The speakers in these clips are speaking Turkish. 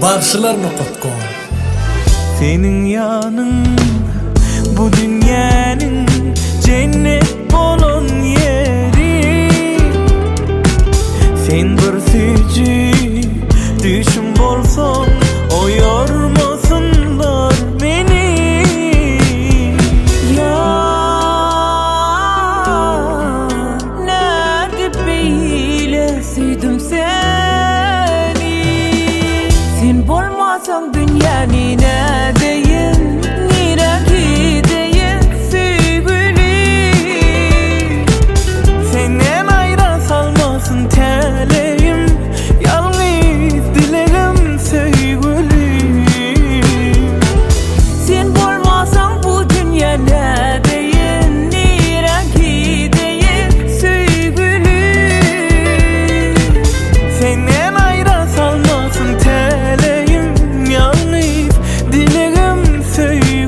Barsular.com. Senin yanın bu dünyanın cennet bolon yeri. Sen bir seyirci düşün bolson, o yormasınlar beni. Ya nerede böyle sevdim seni. Sen bolmasan dünyanın nedeyin, nere gideyim sevgilim. Senden ayıra salmasın teleğim, yalnız dileğim sevgilim. Sen bolmasan bu dünya nedeyin, nere gideyim sevgilim. Senden ayıra salmasın teleğim, yalnız dileğim sevgilim.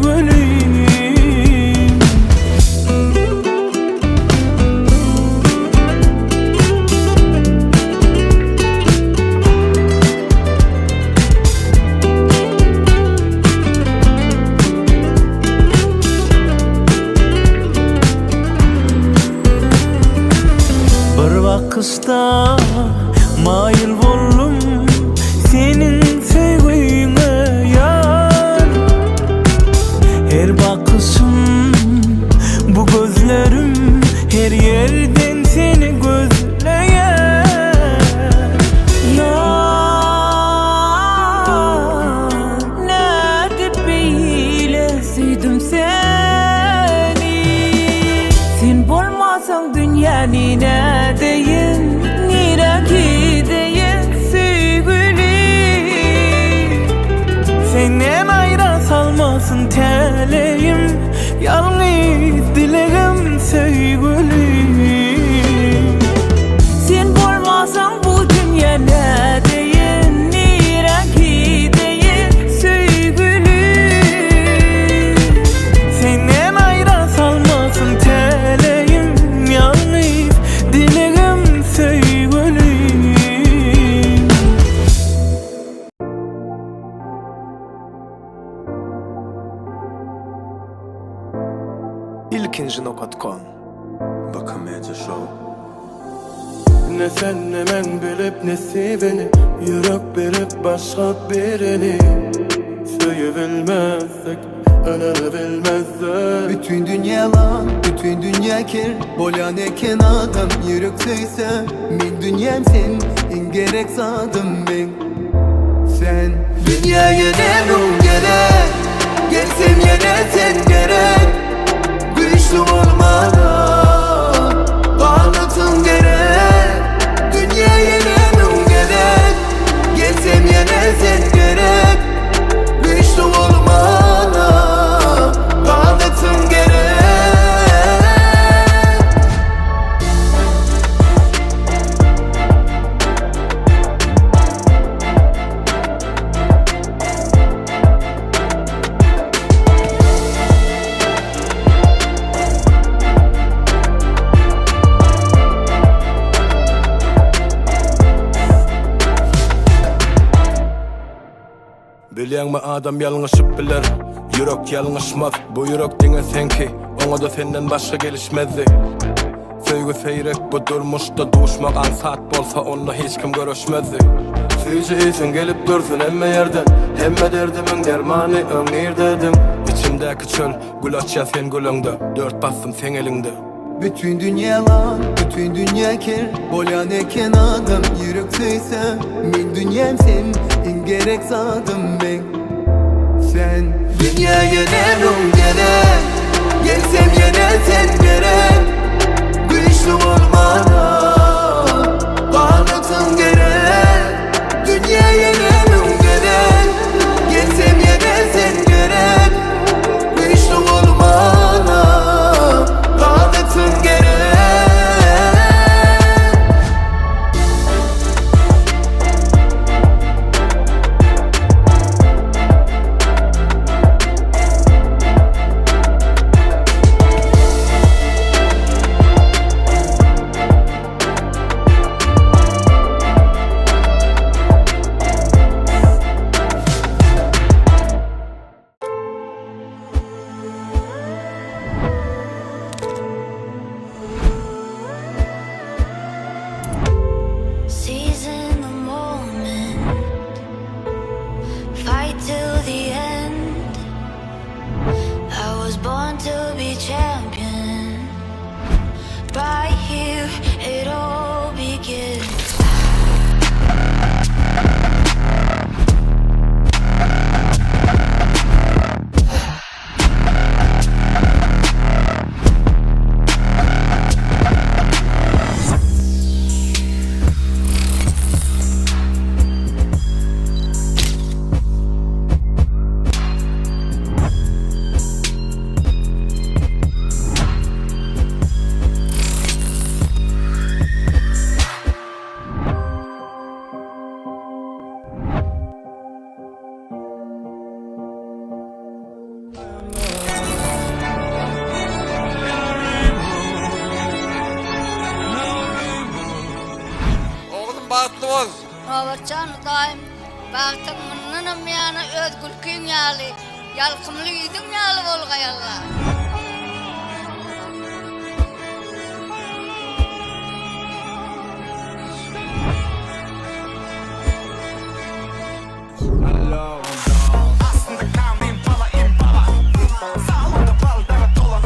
Bir bakışta mayıl boldum senin sevgine yar. Her bakışım, bu gözlerim her yerden seni gözleyen. Ya nerede böyle sevdim seni. Sen bolmasan dünyanın nedeyin, nere gideyim sevgilim. Senden ayıra salmasın teleğim, yalnız dileğim sevgilim. Sen bolmasan bu dünya nedeyin, nere gideyim sevgilim. Senden ayıra salmasın teleğim, yalnız dileğim sevgilim. İlkinci.com. Bakamayacak show. Ne sen ne men bilip ne seveni, yürek berip başka birini. Söyleyebilmezsek, önerebilmezsek. Bütün dünya lan, bütün dünya kir. Bolan eken adam yürek söyse, min dünyam sen, en gerek sadım ben. Sen dünyaya nemrum gerek, gelsem yine sen gerek. Güçlü olmadan varlığın gerek. Dünyaya nemrum gerek, gelsem yine sen gerek. Güçlü olmadan varlığın gerek. Bilýän mi adam ýalňyşyp biler, yürek ýalňyşmaz. Bu yürek diňe senki, oňa da senden başga gelişmezdi. Söýgü seýrek bu durmuşda duşmak ansat bolsa onda hiç kim görüşmezdi. Süýje için gelip dursun emme yerden, hemme derdimin dermany öňür dedim. İçimdäki çöl gül açýar sen gülüňde, dört bassym sen elinde. Bütün dünya lan, bütün dünya kir. Bolan eken adam yürek söyse, min dünyam sen, en gerek sadım ben. Sen dünyaya nemrum gerek, gelsem yine sen gerek. Güçlü olmadan varlığın gerek. Dünyaya nemrum gerek, gelsem yine sen gerek. Güçlü olmadan varlığın gerek. be champion. Right here, it all begins. Oğlum bahtlı ol. Novatcan daim baktın mınınım yani özgürlüğün yali yalkımlı yedin yali bolgayalla. Aslında kan impala impala. Sağlamda baldara dola.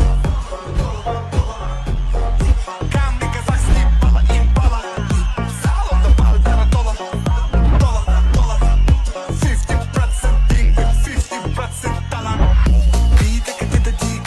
Kan bir kazak impala impala. Sağlamda baldara dola. Dola dola. 50% ding with 50% talan. Bir dakika da dik.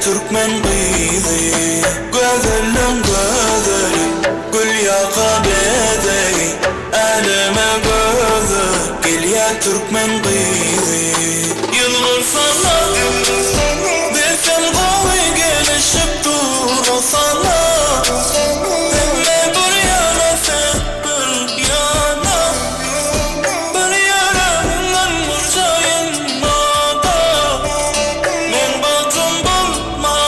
Türkmen kıydı Gözelim gözelim Gül yaka bedey Elime gözer Gel ya Türkmen kıydı Yılgın sana Desem koy gelişip dur o sana Emme bir yana sen bir yana Bir yaranından murcayın mada Men batım bulmana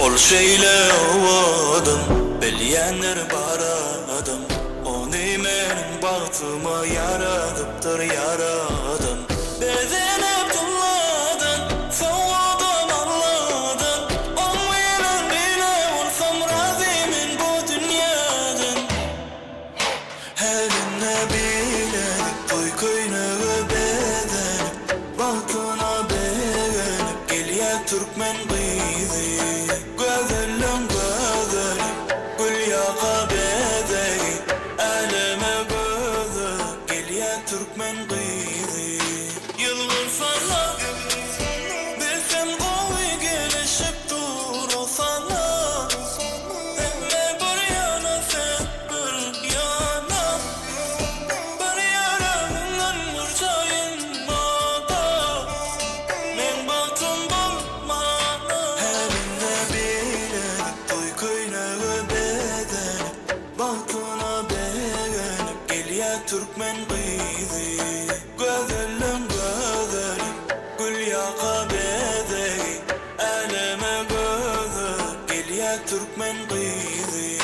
Ol şeyle ovadım Bilyenler baradım O neymenin baktıma yaradıptır yaradım Bezenip tulladın Soğudum anladın Olmayan bile olsam razıyım bu dünyadan Elinle biledik Toy köynağı bedenip Bahtına beğenip Gel ya Türkmen kıydı Gözelim gözelim Gül yaka bedey Elime gözer Gel ya Türkmen kıydı Yılgın sana Desem koy gelişip dur o sana Emme bir yana sen bir yana Bir yaranından murcayın mada Men batım bulmana Elimde biledik Toy köynağı bedenip Bahtına beğenip Gel ya Türkmen kıydı Gözelim gözelim Gül yaka bedey Elime gözer Gel ya Türkmen kıydı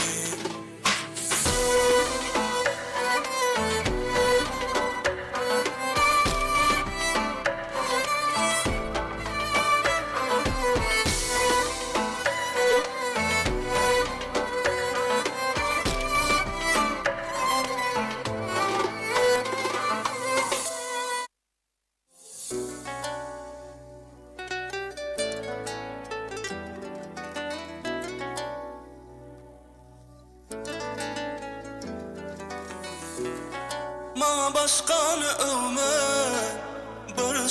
Ma başkanı övme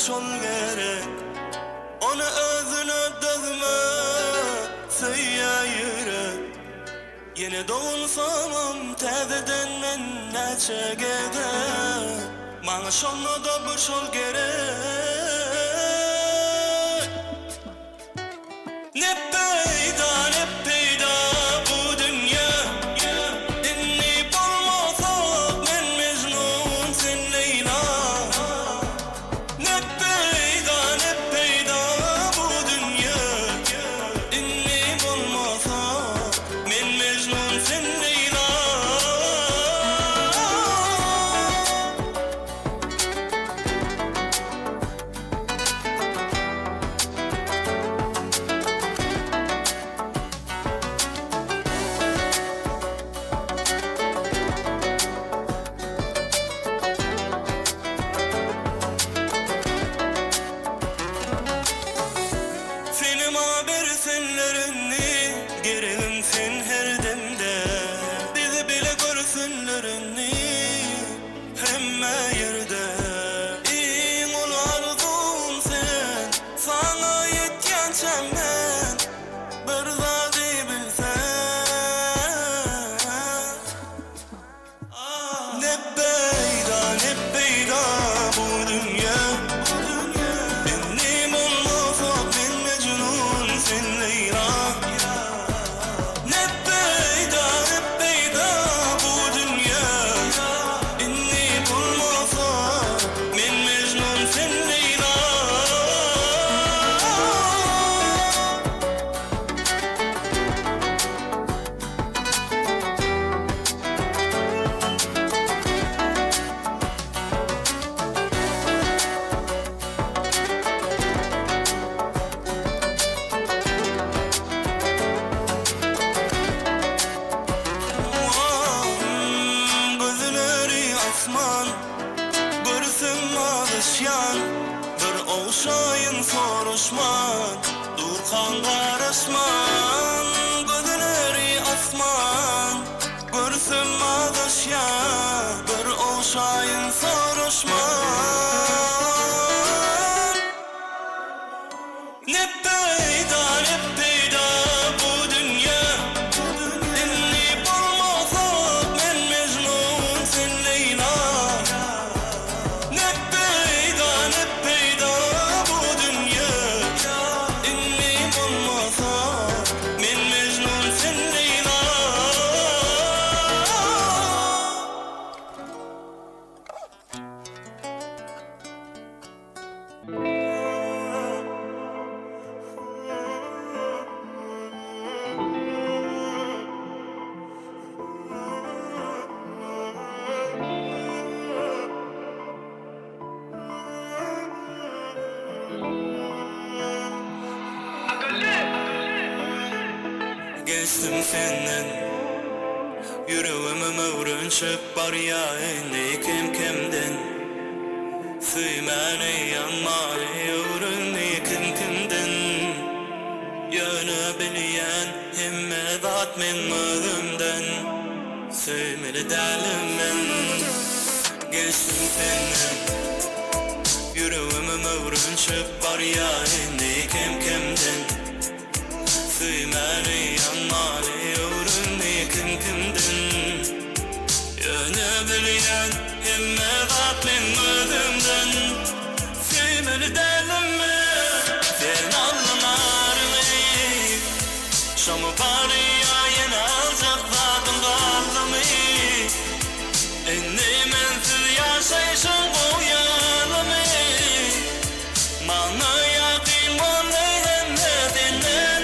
şol gerek. Onu özüne dözme söýýä yürek. Yine doğulsamam täzeden men näçe geder. Maňa şolna da bir şol gerek. Ne peyda bu dünya. Inni bolmasak men Mecnun sen Leyla. Ne peyda bu dünya. Inni bolmasak men Mecnun sen Leyla. Senim haber senlerini, gereğim sen her demde. Bizi bile görsünlerini, hemme yerde. İyin ol arzum sen, sana yetkençem ben. Bir zadi bilsen. Ne peyda bu dünya. Ennim olmasak men Mecnun sen Leyla. Ne peyda bu dünya. Ennim olmasak men Mecnun sen Leyla. Gözleri asman, görsüm alışyan. Bir oğşayın soruşman, durkan karışman. Gözleri asman, görsüm alışyan. Bir oğşayın soruşman. Ne peyda bu dünya. Enni bolmasak men Mecnun sen Leyla. Ne peyda bu dünya. Enni bolmasak men Mecnun sen Leyla. Geçtim senden, yüreğime öwrünçip bar ya indi kim-kimden. Süýmäni ýanmany öwrünni kim-kimden. Ýöne bilýän hemme zat men özümden. Süýmeli dälim men. Geçtim senden, yüreğime öwrünçip bar ya indi kim-kimden. Süýmäni ýanmany öwrünni kim-kimden. Ýöne bilýän hemme zat men özümden. Süýmeli dälim men. Sen anlamarmy? Şomy bary ýene aljak zatym galmy. Enni mensiz ýaşaýşym goýanmy? Maňa ýaqyn bolmaýan senden.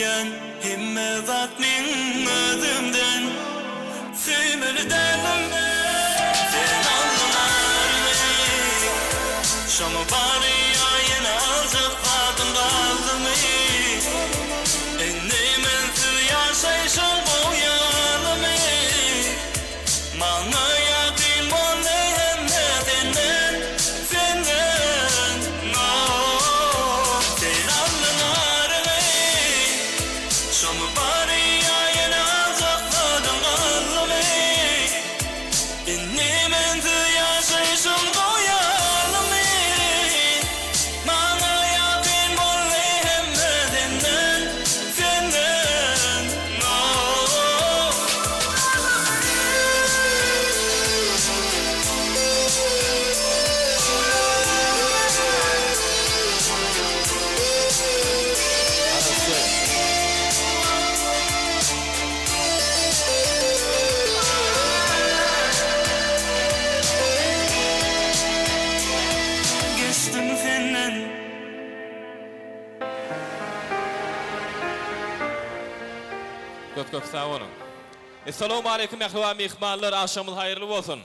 bilýän hemme zat men özümden Süýmeli dälim sen anlamarmy Şomy bary ýaýyna aljak badym galdymy Indi mensiz ýaşaýşam goýalymy Maňa ýakyn boldy hemme senden senden sen anlamarmy Şomy bary ýaýyna aljak badym galdymy Indi mensiz ýaşaýşam goýalymy Maňa ýakyn boldy hemme senden senden Geçtim senden Köp sağ olun. Assalamu alaykum ähli mehmanlar, aşamyz haýyrly bolsun.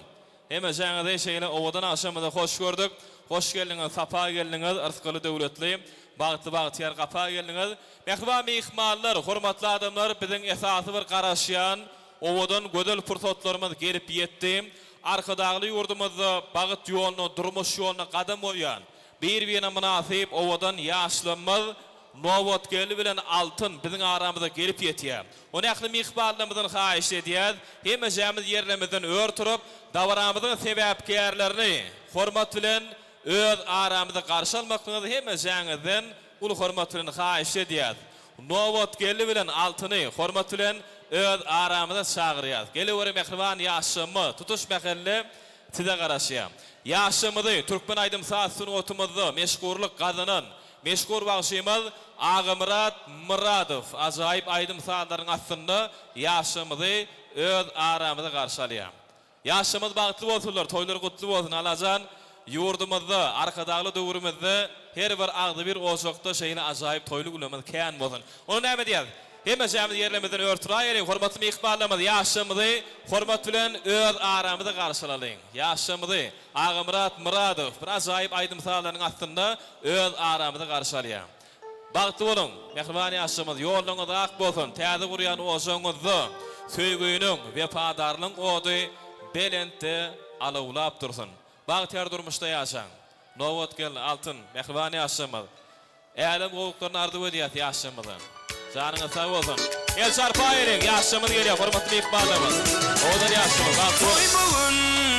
Hemme jaňyzy şeýle owadan aşamyza hoş gördük. Hoş geldiňiz, sapa geldiňiz, arsgaly döwletli, bagty-bagtyar gapa geldiňiz. Mehman mehmanlar, hormatly adamlar, biziň esasy bir garaşýan owadan gödel pursatlarymyz gelip ýetdi. Arkadaşly ýurdumyzda bagyt ýoluny, durmuş ýoluny gadam bolýan. Bir-birine münasip owadan ýaşlanmaz Nowat geldi bilen altın bizim aramızda gelip yetiyor. Onu ähli mihbarlarymyzdan haýyş edýär. Hemme jämiz ýerlerimizden örtürüp, davaramyzyň sebäpkärlerini hormat bilen öz aramyzda garşy almaklygyny hemme jäňizden ulu hormat bilen haýyş edýär. Nowat geldi bilen altyny hormat bilen öz aramyzda çagyrýar. Gelewerim ähliwan ýaşymy tutuş mähelle size garaşýar. Ýaşymyzy Türkmen aýdym saatsyny otumyzda meşgurlyk gazanan meşgul bagşymyz Agymrat Muradow ajaýyp aýdym saatlaryň astynda ýaşymyzy öz aramyzda garşy alýar. Ýaşymyz bagtly bolsunlar, toýlar gutly bolsun alajan. Ýurdumyzda, arkadagly döwrümizde her bir agdy bir oşakda şeýle ajaýyp toýluk ulamyz kän bolsun. Onu näme diýär? Hemme jämiz ýerlerimizden örtüräýär, hormatly mehmanlarymyz ýaşymyzy hormat bilen öz aramyzda garşy alyň. Ýaşymyzy Agymrat Muradow bir ajaýyp aýdym saatlaryň astynda öz aramyzda garşy alýar. Bagtly bolun, mehman ýaşymyz ýoluňyz ak bolsun, täze gurýan oşaňyzda söýgüýüniň wepadarlygyň ody belentde alawlap dursun. Bagtyar durmuşda ýaşaň. Nowat gel altyn, mehman ýaşymyz. Älim gowuklaryny ardyp edýär ýaşymyzy. Canına sağ olsun. El çarpayırın, yaşamız geliyor, hormatly mehmanlarymyz. Odan yaşamız, Toy bugün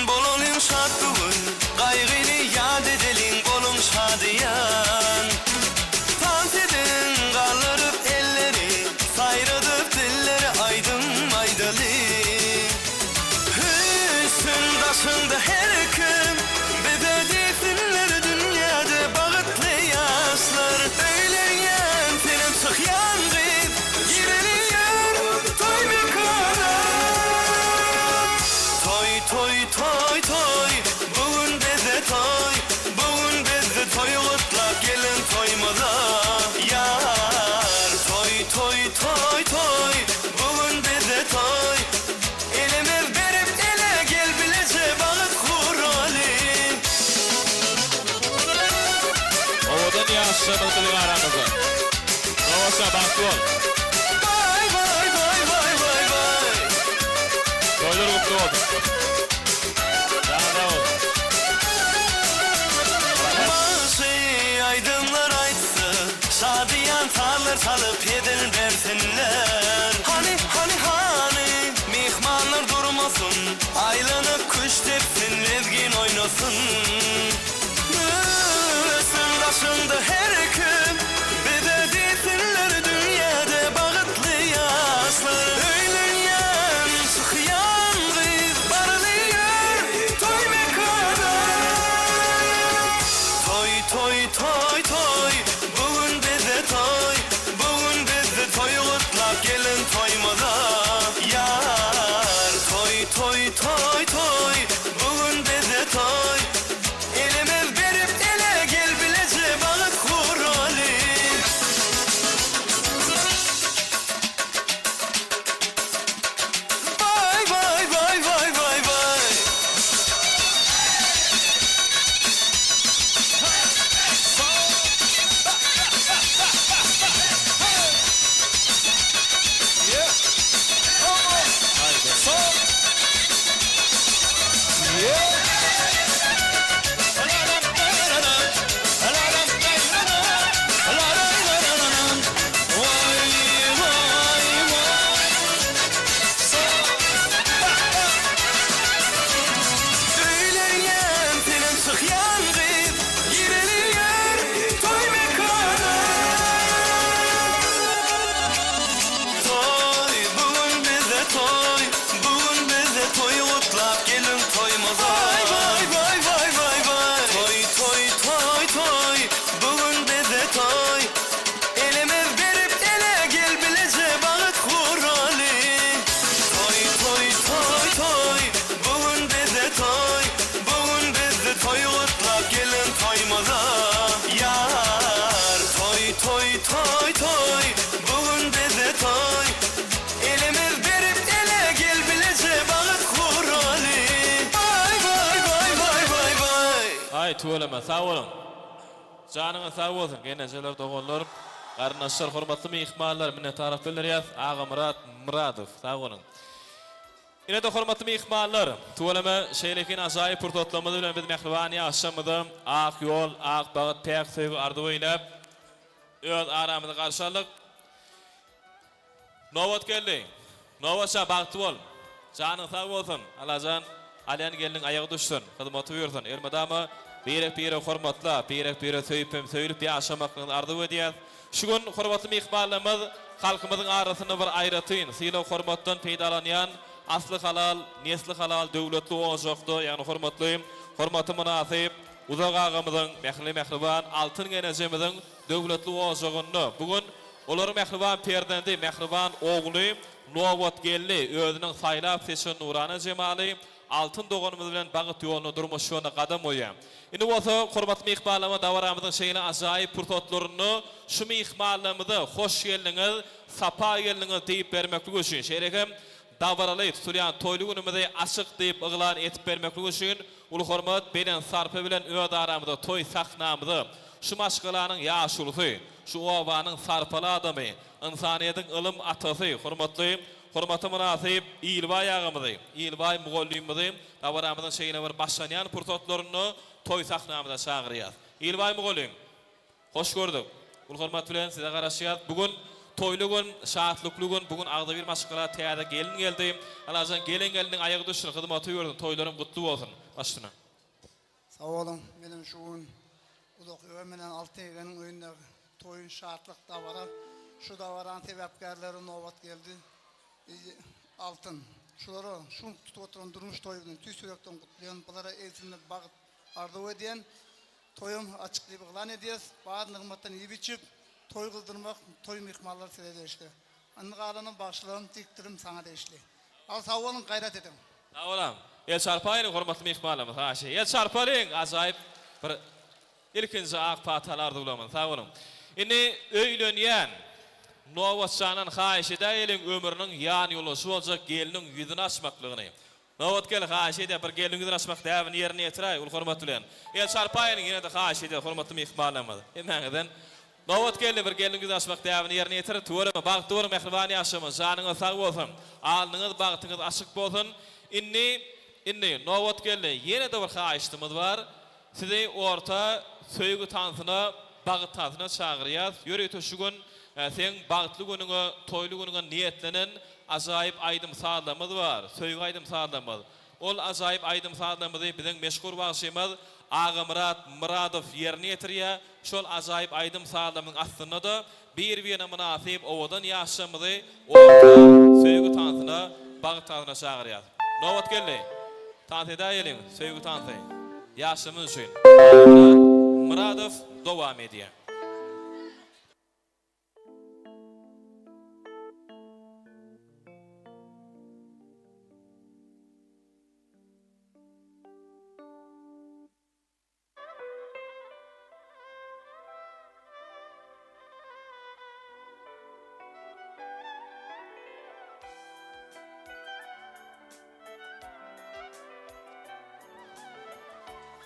bolanyň şad bugün gaýgyny ýad edeliň bolun şadyýan Tans edin galyryp elleri saýradyp dilleri aýdym aýdaly Hüsn daşynda her kim bededisinler dünýäde bagtly ýaşlar öýlenýän senem çykýan Toy toy, bugün bizde toy, bugün bizde toy gutlap gelin toymaza yar. Toy toy toy toy, bugün bizde toy, elimiz berip ele gel bilece balık kuralı. Odan yaşamız bilen aramızda. Nowat'a bakty bol. Vay vay vay vay vay vay. Toýlar gutly boldy. Aydınlar aýtsy, şadiyan tarlar salıp yedin bersinler. Hani, mehmanlar durmasın, aylanyp kuş tepsin, mezgin oynasın. Müsün daşynda her kim, bededisinler dünýäde bagtly ýaşlar. Öýlenýän, çykýan gyz barlýar, toy mekana. Toy toy, bugün bizde toy, bugün bizde toy gutlap gelin toymaza yar. Toy, bugün bizde toy, elimiz berip ele gel bilece balık kuralı. böleme. Sağ olun. Canınız sağ olsun. Genejeler dogonlar. Garnaşlar hormatly mehmanlar, minnetdarlyk bildirýär. Ağa Muradov. Sağ olun. Ine de hormatly mehmanlar, tuwalama şeýlekin ajaýyp purtotlamady bilen biz mehribany aşamyda ak ýol, ak bagat täk söýgü ardy boýlap öz aramyda garşalyk. Nowat geldi. Nowatça bagty bol. Janyň sag bolsun. Alajan alyan geldiň aýagy düşsün. Hyzmaty buyursun. Ermedama birek hormatla, birek söýüp söýülip ýaşamaklygyny ardy edýär. Şu gün hormatly mehmanlarymyz halkymyzyň arasynda bir aýratyn, syla hormatdan peýdalanýan asly halal, nesli halal döwletli ojokdy, ýani hormaty münasip uzak agamyzyň mehriban altyn genejemizin döwletli ojogyny bugün olar mehriban perdendi, mehriban ogly Nowat geldi, özüniň saýlap seçen nurana jemaly altın doganymyz bilen bagyt ýoluny durmuşyna gadam goýýar. Indi bolsa hormatly mehmanlarymyz dawaramyzyň şeýle ajaýyp purtotlaryny şu mehmanlarymyza hoş geldiňiz, sapa geldiňiz diýip bermeklik üçin şeýlekem dawaraly tutulýan toýly günümizde açyk diýip yglan etip bermeklik üçin ulu hormat beren sarpy bilen öz aramyzda toý sahnamyzy şu maşgalanyň ýaşulysy, şu owanyň sarpaly adamy, insaniýetiň ilm atasy, hormatly münasip İlbay ağamyzy, İlbay mugallimyzy dawaramyzyň şeýle bir başlanýan purtotlaryny toý sahnamyzda çagyrýar. İlbay mugallim, hoş gördük. Ulu hormat bilen size garaşýar. Bugün toýly gün, şahatlykly gün, bugün agda bir maşgala täze geldi. Alajan geldiň aýagy düşür, hyzmaty gördüm. Toýlarym gutly bolsun. Başlyna. Sağ olun. Benim şu gün uzak ömründen altın egenin öýünde toýun şartlyk dawara. Şu dawaran sebäpkärleri Nowat geldi. Altın. Şulara şu tutup oturan durmuş toýuny tüýsürekden gutlayan, bulara elçinde bagyt ardy edýän toýum açyklyp yglan edýäs. Baýat nygmatdan iyi biçip toy kıldırmak, toy mihmallar size deşti. Anıqalının başlığını diktirim sana deşti. Al sağ olun, gayret edin. Sağ olun. El çarpayın hormatly mehmanlarymyz. Haşy. El çarpayın ajaýyp bir ilkinji ak patalarda ulamyn. Sağ olun. Indi öýlenýän Nowatçanyň haýyş edýän ömrüniň ýan ýolusy boljak geliniň ýüzüni açmaklygyny. Nowat gel haýyş edýär bir geliniň ýüzüni açmak däwini ýerine ýetiräýär ul hormatly bilen. El çarpayın ýene de haýyş edýär hormatly mehmanlarymyz. Hemäňden Nowat geldi bir geldiňiz açmak däwini ýerine ýetirip töwerme bagty dur mehribany ýaşamyz. Janyňyz sag bolsun. Alnyňyz bagtyňyz açyk bolsun. Inni Nowat geldi. Ýene de bir haýyşdymyz bar. Sizi orta söýgü tansyna, bagyt tansyna çagyrýar. Ýöre şu gün sen bagtly günüňe, toýly günüňe niýetlenen ajaýyp aýdym saadlamyz bar. Söýgü aýdym saadlamyz. Ol ajaýyp aýdym saadlamyzy biziň meşhur bagşymyz Ağa Muradov ýerine ýetirýär. Şol ajaýyp aýdym saadlamyň aslynda da bir-birine münasip owadan ýaşamyzy orta söýgü tansyna, bagyt tansyna çagyrýar. Nowat geldi. Tansyda ýeliň, söýgü tansy. Ýaşamyz üçin. Muradov dowam edýär.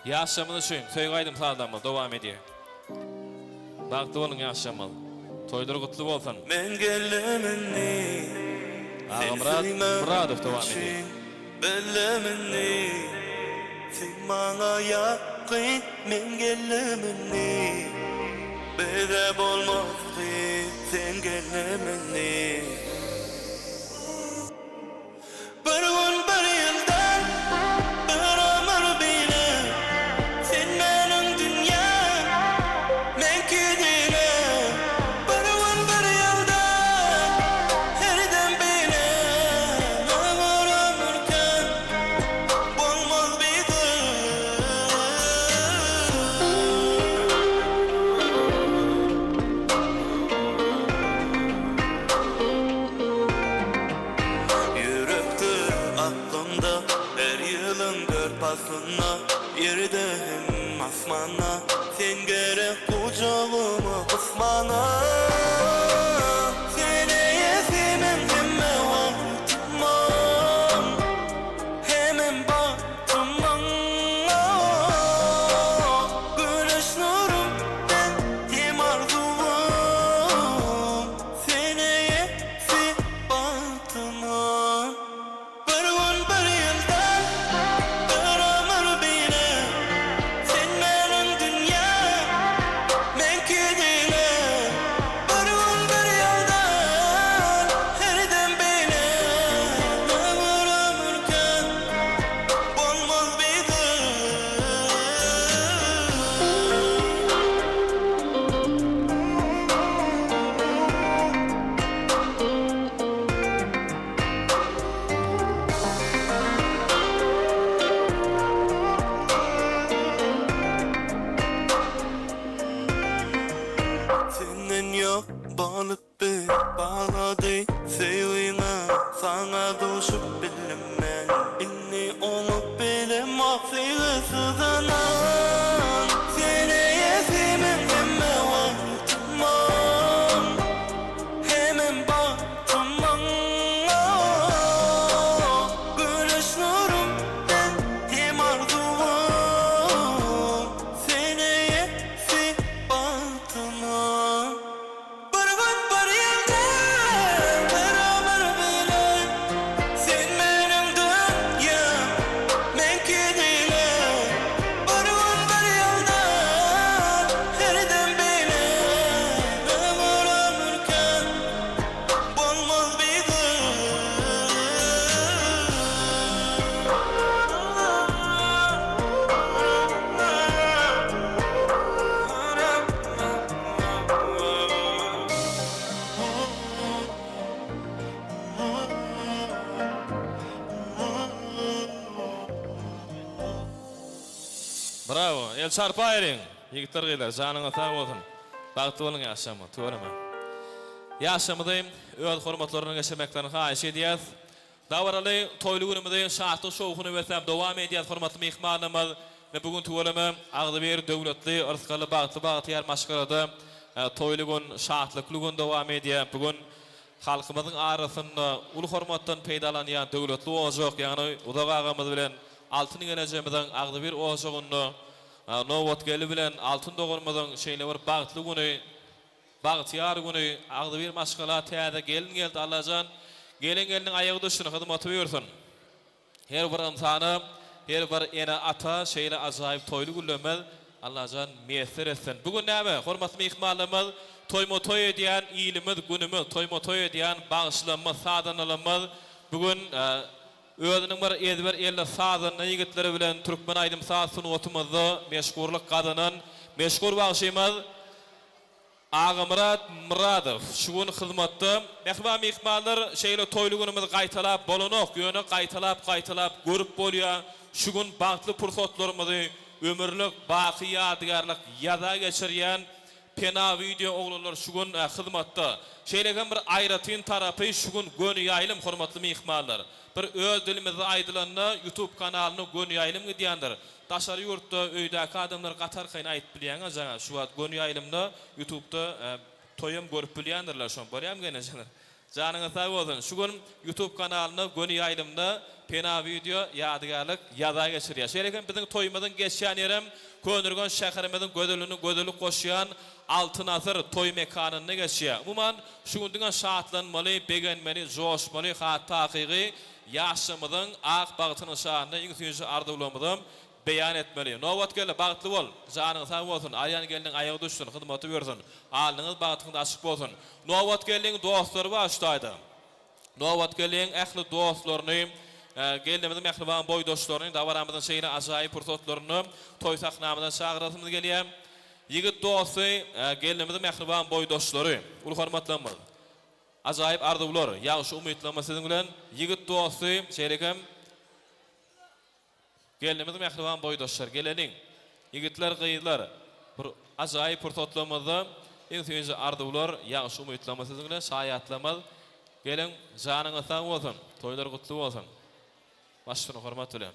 Ýaşamyz üçin söýgü aýdym saadlamyz dowam edýär. Bagty bolun ýaşamyz. Toýlar gutly bolsun. Men gellemini Ağa Muradov dowam edýär. Bellemini sen maňa ýakyn men gellemini bede bolmazdy sen gellemini bir gün bir ýyldan bir ömür bile sen meniň dünýäm menki dile bir gün bir ýyldan herden bile ömür ömürken bolmaz biziň balıp bir bağladı sevine sana doşup bilinmen inni onu bilim afiyetsizden seneye semin emme vartmam hemen bakmam güneş nurum ben hem arzum seneye si batmam bir gün bir yerde beraber bile sen benim dünyam men kedile bir gün bir yerde herden bile ömür ömürken bulmaz bizi Bravo. El çarpayring. Yigitler geyler. Janyňa sag bolsun. Bagty bolun ýaşama. Töwereme. Ýaşamydy öz hormatlaryny geçirmeklerini haýyş edýäs. Dawaraly toýly günümizde şahatly şowuny bersem dowam edýär hormatly mehmanlarymyz. Ve bugün töwereme Agdyber döwletli yrskaly bagty ýer maşgalada toýly gün şahatlykly gün dowam edýär. Bugün halkymyzyň arasynda uly hormatdan peýdalanýan döwletli ojak ýani Udag agamyz bilen altın geleceğimizden Agdyber ojagyny Nowat geli bilen altın dogurmadan şeýle bir bagtly güni bagtyar güni Agdyber maşgala täze geldi Allahan gelin aýagy düşüni hyzmaty bersin. Her bir insany her bir ene ata şeýle ajaýyp toýly gülemel Allahan meýser etsin. Bugün näme hormatly mehmanlarymyz toýma toý edýän ýylymyz günümiz toýma toý edýän bagyşlanma sadanalymyz bugün özüniň bir ezber elle sazyny ýigitleri bilen Türkmen aýdym saz sunatymyzda meşgurlyk gadanyn meşgur bagşymyz Agamrat Muradow şugun hyzmatda mehman mehmanlar şeýle toýly günümiz gaýtalap bolanok ýöne gaýtalap görüp bolýar şugun bagtly pursatlarymyzy ömürlük baky ýadygarlyk ýada geçirýän pena video oglanlar şugun hyzmatda şeýlegen bir aýratyn tarapy şugun göni ýaýlym hormatly mehmanlar bir öz dilimizde aýdylanyna YouTube kanalyny göni ýaýlym edýändir. Taşary ýurtda öýdäki adamlar gatarkayn aýdyp bilýäňiz jaňa şu wagt göni ýaýlymda YouTube'da toýum görüp bilýändirler şon barýam gene jaňa. Janyňyza sag bolsun. Şugun YouTube kanalyny göni ýaýlymda pena video ýadygarlyk ýada geçirýär. Şeýleken biziň toýumyzyň geçýän ýerim Könürgön şäherimiziň gödülini goşýan Altın Asır toy mekanyny geçýär. Umuman şugundyň şahatlanmaly, begenmeli, joşmaly, hatda hakyky ýaşamyzyň ak bagtyny şahanda iň süýüji arzuwlarymyzy beýan etmeli. Nowat gelle bagtly bol, janyň sag bolsun, aýan geldiň aýagy düşsün, hyzmaty bersin. Alnyňyz bagtyňyz açyk bolsun. Nowat geldiň dostlary başlaýdy. Nowat geldiň ähli dostlaryny geldiğimizde mehriban boydoşlaryny dawaramyzyň şeýle ajaýyp pursatlaryny toý sahnamydan çagyrasymyz gelýär. Yigit dosty geldiğimizde mehriban boydoşlary, ul hormatlanmaly. Ajaýyp arzuwlar, ýagşy umytlama siziň bilen yigit dosty şeýlekem geldiğimizde mehriban boydoşlar geleniň. Yigitler gyýylar bir ajaýyp pursatlamyzda iň süýüji arzuwlar, ýagşy umytlama siziň bilen şaýatlamaly. Gelin janyňyza sag bolsun, toýlar gutly bolsun. Başlygyny hormat bilen.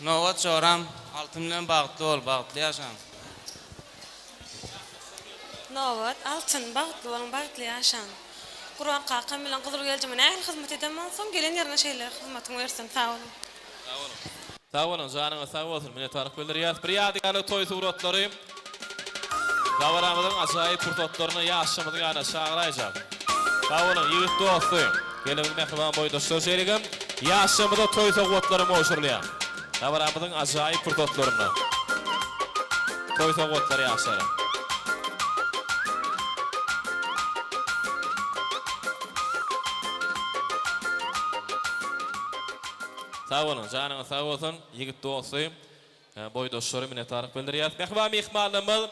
Nowat çoram altyn bilen bagtly bol, bagtly ýaşan. Nowat altyn bagtly bolan bagtly ýaşan. Gurban kakam bilen gyzyl geljime nähil hyzmat edemän soň gelen ýerine şeýle hyzmatyny bersin. Sag bolun. Sag bolun, janyňyza sag bolsun. Mene taryk bildirýär. Bir ýadygarly toý suratlary dawaramyzyň ajaýyp pursatlaryny ýaşamyzyň ýana çagyraýjak. Sag bolun, ýigit dosty. Gelin mehriban boýdoşlar şeýlegem ýaşamyzda toý sowgatlary moşurlýar. Dawaramyzyň ajaýyp pursatlaryny. Toý sowgatlary ýaşar. Sag bolun, janyňyza sag bolsun. Ýigit dosty boýdoşlary mene taryk bildirýär. Mehriban mehmanlarymyz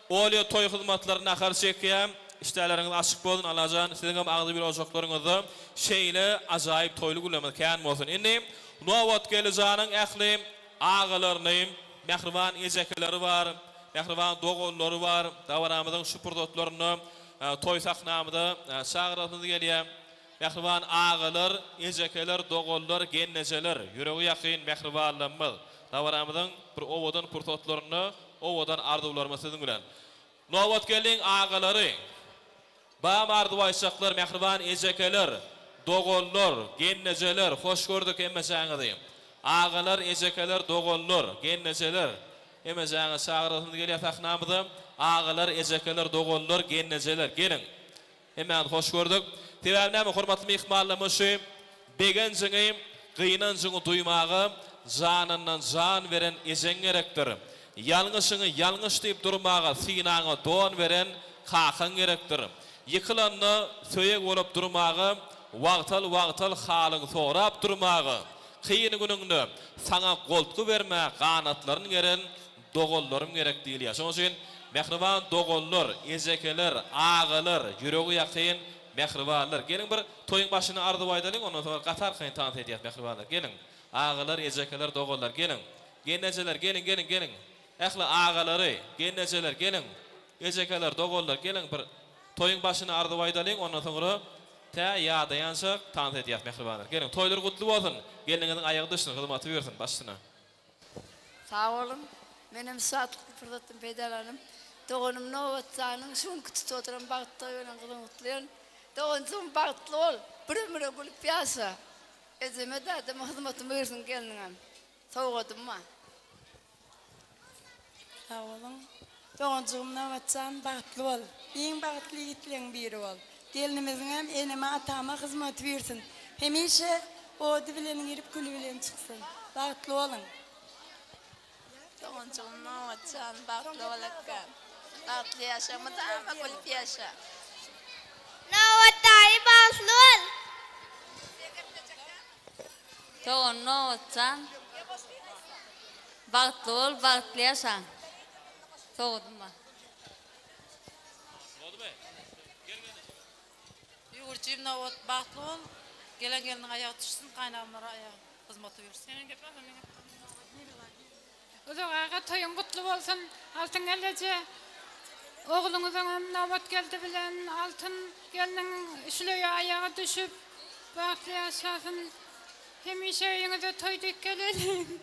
Olya toy hyzmatlaryna ahar çekýär. İşleriniz açyk bolsun Allahan siziň hem Agdyber ojaklaryňyzda şeýle ajaýyp toýly gülemez kän bolsun. Indi Nowat gelejanyň ähli agalaryny, mehriban ejekeleri bar, Mehriban dogollary var. Dawaramyzyň şu purdotlaryny toy sahnamyda çağıratmyz gelýär. Mehriban ağalar, ejekeler, dogollar, gennejeler, ýüregi ýakyn mehribanlymyz. Dawaramyzyň bir owadan purdotlaryny, owadan arduwlarymyz siziň bilen. Nowat gelin ağalary, bam arduwaýçaklar, mehriban ejekeler, dogollar, gennejeler, hoş gördük emmeşäňizi. Ağalar, ejekeler, dogollar, gennejeler, emmeşäňiz çağıratmyz gelýär sahnamyda. Ağalar, ejekeler, dogollar, gennejeler, gelin. Hemen hoş gördük. Tebämnäme hormatly mehmanlarymyz şu begenjiňi, gynanjiňy duymagy, janyndan jan beren ejen gerekdir. Ýalňyşyňy ýalňyş diýip durmagy, synaňy don beren hakan gerekdir. Ýykylanny söýek bolup durmagy, wagtal halyň sorap durmagy, kıyın günüňde saňa goltky bermäk, ganatlaryny geren dogollarym gerek diýilýär. Şoň üçin mehriban dogollar, ejekeler, ağalar, ýüregi ýakyn mehribanlar. Gelin bir toyun başyny ardyp aýdalyň, ondan sonra gatar kyn tanıt edýär mehribanlar. Gelin. Ağalar, ejekeler, dogollar gelin. Gennejeler gelin. Ähli ağalary, gennejeler gelin. Ejekeler, dogollar gelin bir toyun başyny ardyp aýdalyň, ondan sonra tä ýadaýançyk tanıt edýär mehribanlar. Gelin, toýlar gutly bolsun. Geliniňiň aýagy düşsün, hyzmaty bersin başyna. Sağ olun. Benim saat fırlattım pedalanım. Doğunum Novat'tanın şun kütüt oturan bağıtta ölen kılın mutluyon. Doğunum bağıtlı ol. Bırımıra gülüp piyasa. Ezeme de adamı hizmetimi versin kendine. Soğudum ma. Sağ olun. Doğuncuğum Novat'tan bağıtlı ol. En bağıtlı yiğitlerin biri ol. Gelinimizin hem eneme atama hizmet versin. Hemişe o dibilerin girip gülü bilen çıksın. Bağıtlı olun. Doğuncuğum Novat'tan bağıtlı olakkan. Bağıtlı yaşamı da ama gülüp yaşa. Novat'tayı bağışlı ol. Doğun Novat'tan bağıtlı ol, bağıtlı yaşa. Soğudum ma. Yurcuyum Novat bağıtlı ol. Gelinin ayağı düşsün, kaynağımlara ayağı hizmeti versin. Uzağa toyun kutlu bolsun. Altın gelece. Oğlunuzun hem Novat geldi bilen altın gelinin işlöye ayağı düşüp bağıtlı yaşasın. Hemişe evinize toyduk gelelim.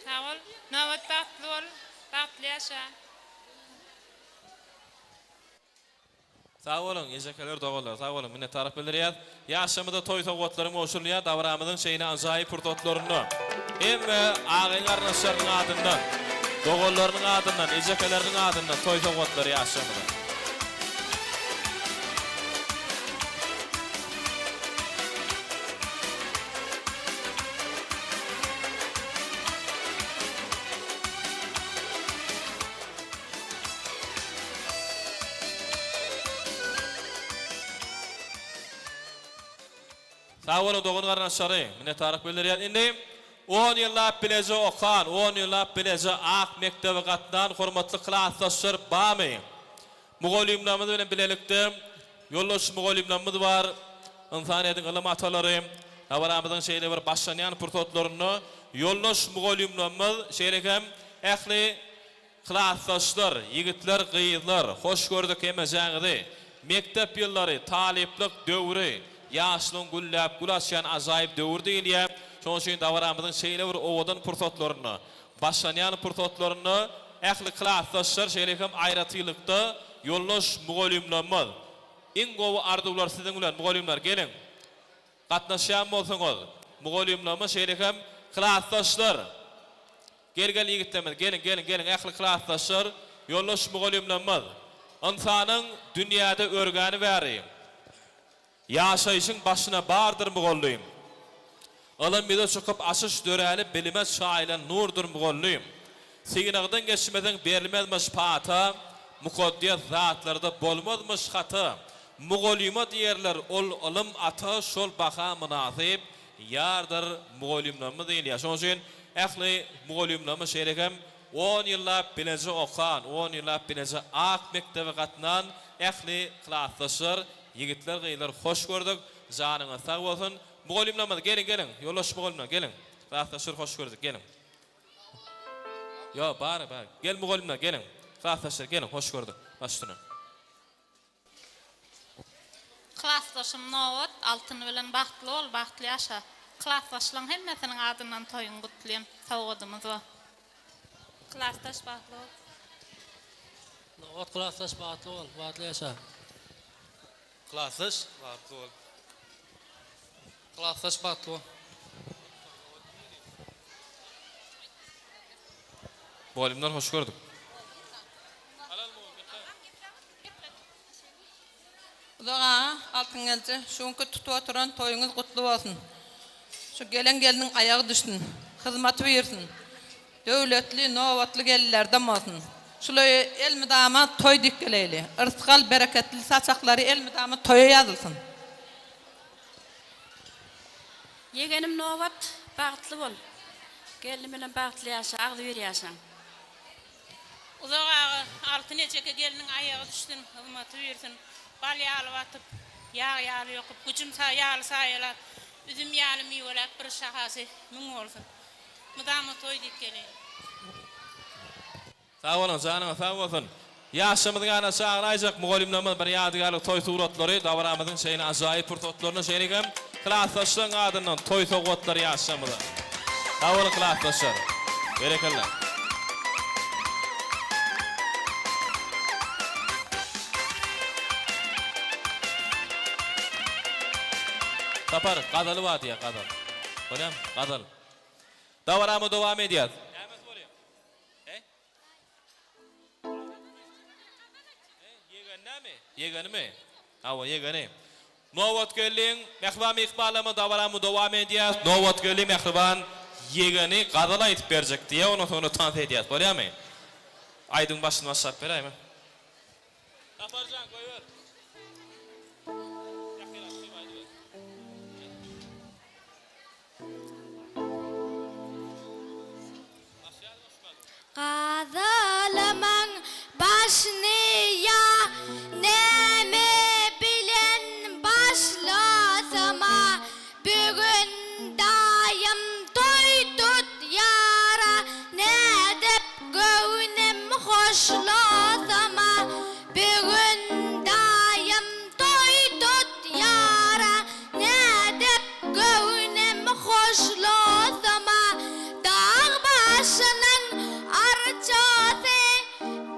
Sağ ol. Novat bağıtlı ol. Bağıtlı yaşa. Sağ olun, ejekeler, dogollar, sağ olun. Minnet taraf bildirýär. Ýaşamyda toy togotlaryň oşurlýar, dawramyzyň şeýine ajaýyp purtotlaryny. Hem agyň arnaşlarynyň adyndan, dogollarynyň adyndan, ejekeleriň adyndan toy togotlary ýaşamyda. Sağ olun dogun garnaşary, minnet tarif bildirýär. Indi 10 ýyllap bileje okan, 10 ýyllap bileje ak mektebe gatnan hormatly klassdaşlar bamy. Mugallimlerimiz bilen bilelikde ýoldaş mugallimlerimiz bar. Insaniýetiň ylym atalary, dawaramyzyň şeýle bir başlanýan purtotlaryny ýoldaş mugallimlerimiz şeýlekem ähli klassdaşlar, ýigitler, gyýyzlar, hoş gördük emejäňizi. Mektep ýyllary, taliplik döwri, yaşlığın güllap, gülaşyan azayip dövür deyilýär. Şoň üçin dawaramyzyň şeýle bir owadan purtotlaryny, başlanýan purtotlaryny ähli klassdaşlar şeýlekem aýratylykda ýoldaş mugallimlerimiz. Iň gowy arduwlar siziň bilen mugallimler gelin. Gatnaşýan bolsaňyz, mugallimlerimiz şeýlekem klassdaşlar. Gel ýigitlerimiz, gelin ähli klassdaşlar, ýoldaş mugallimlerimiz. Insanyň dünýäde örgäni bäri. Yaşayışın başına bardır mugolluyum. Alın bize çıkıp aşış döreli bilimez şailen nurdur mugolluyum. Siginagdan geçmeden berilmezmiş pata, mukoddiyat zatlarda bolmazmış hata. Mugolluyuma diyerler ol alım ata şol baka münasip yardır mugolluyumlarımı değil ya. Şoň üçin ähli mugolluyumlarımı şeýlekem 10 ýyllap bileje okan, 10 ýyllap bileje ak mektebe gatnan ähli klassdaşlar, yigitler, gyýylar hoş gördük. Janyňyz sag bolsun. Mugallimler gelin. Ýoldaş mugallimler gelin. Klassdaşlar hoş gördük gelin. Yo, bari. Gel mugallimler, gelin. Klastaşlar, gelin, hoş gördük. Baştına. Klastaşım Nowat, altın bilen bahtlı ol, bahtlı yaşa. Klastaşlan hemmesinin adından toyun kutlayan tavadımız var. Klastaş bahtlı ol. Nowat klastaş bahtlı ol, bahtlı yaşa. Klasaş bahtlı ol. Klasaş bahtlı ol. Mugallimler, hoş gördük. Uzağa altın geldi. Şunku tutup oturan toyunuz kutlu olsun. Şu gelen gelinin ayağı düşsün. Hizmet versin. Devletli, novatlı gellerden olsun. Şulay el müdama toy dikkeleyli. Irskal bereketli saçakları el müdama toya yazılsın. Yegenim Novat, bahtlı ol. Gelin bilen bahtlı yaşa, ağlı bir yaşa. Uzağa altın eçeke gelinin ayağı düşsün, hizmet versin. Bal yağlı atıp, yağlı yokup, gücüm yağlı sayılar, üzüm yağlı meyveler, bir şahası mün olsun. Müdama toy dikkeleyli. Sağ olun, canına sağ olsun. Yaşamızın ana çağıracak mugallimlerimiz bir yadigarlık toy suratları, davranımızın şeyini acayip pırtotlarını şeyini klastaşlığın adından toy soğutları yaşamızı. Sağ olun klastaşlar. Berekeller. Tapar, kadalı var diye kadal. Öyle mi? Kadal. Davranımı devam ediyor. Yegani mi? Hava yegani. Nowat gelin, mehriban ikbalamı davaramı devam ediyor. Nowat gelin mehriban yegani kadala aytıp verecek diye onu sonra tanıt ediyor. Böyle mi? Aydın başını başlayıp vereyim mi? Taparcan koy ver. Qadalaman başniya neme bilen başlasama bugün dayım toy tut yara ne dep gönlüm hoşlasama bugün dayım toy tut yara ne dep gönlüm hoşlasama dağ başının arçası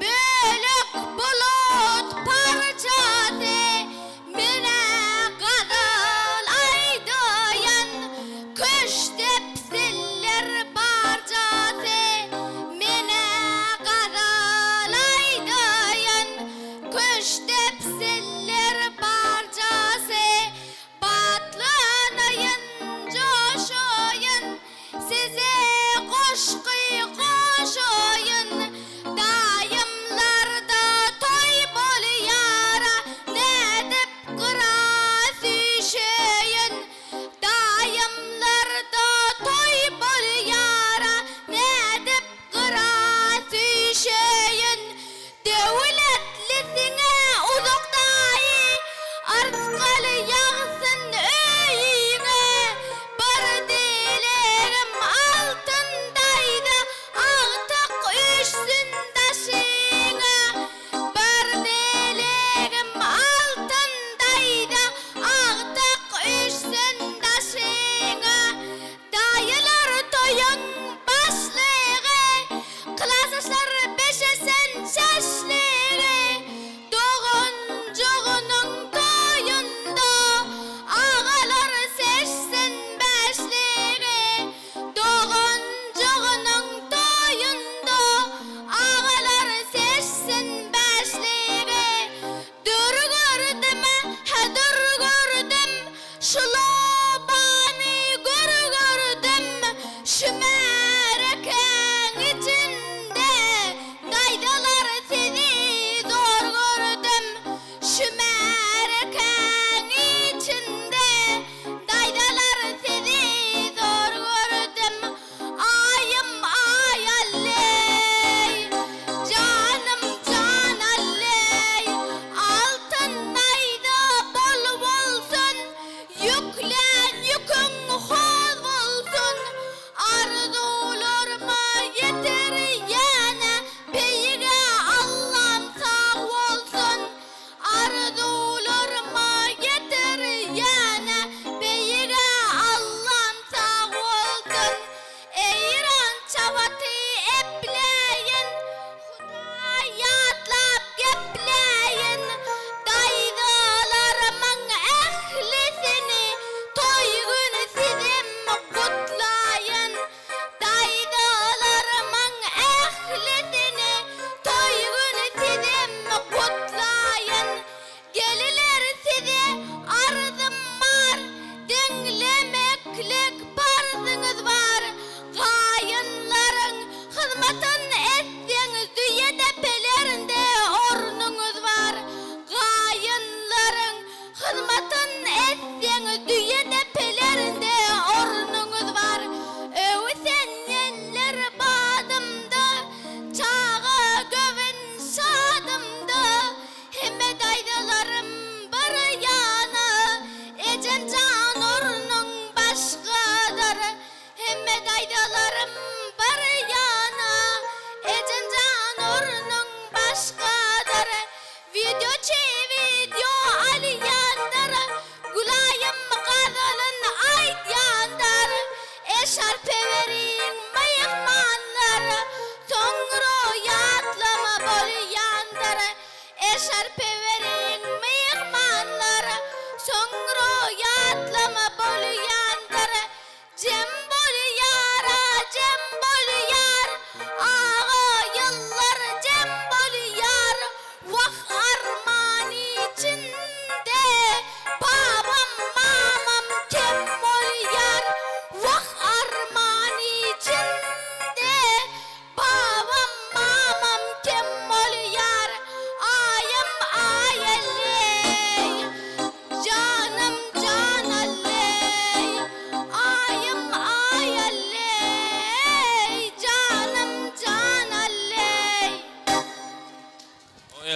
bölük bulut parçası mine kadal aydayan kuş tepsiller parçası mine kadal aydayan kuş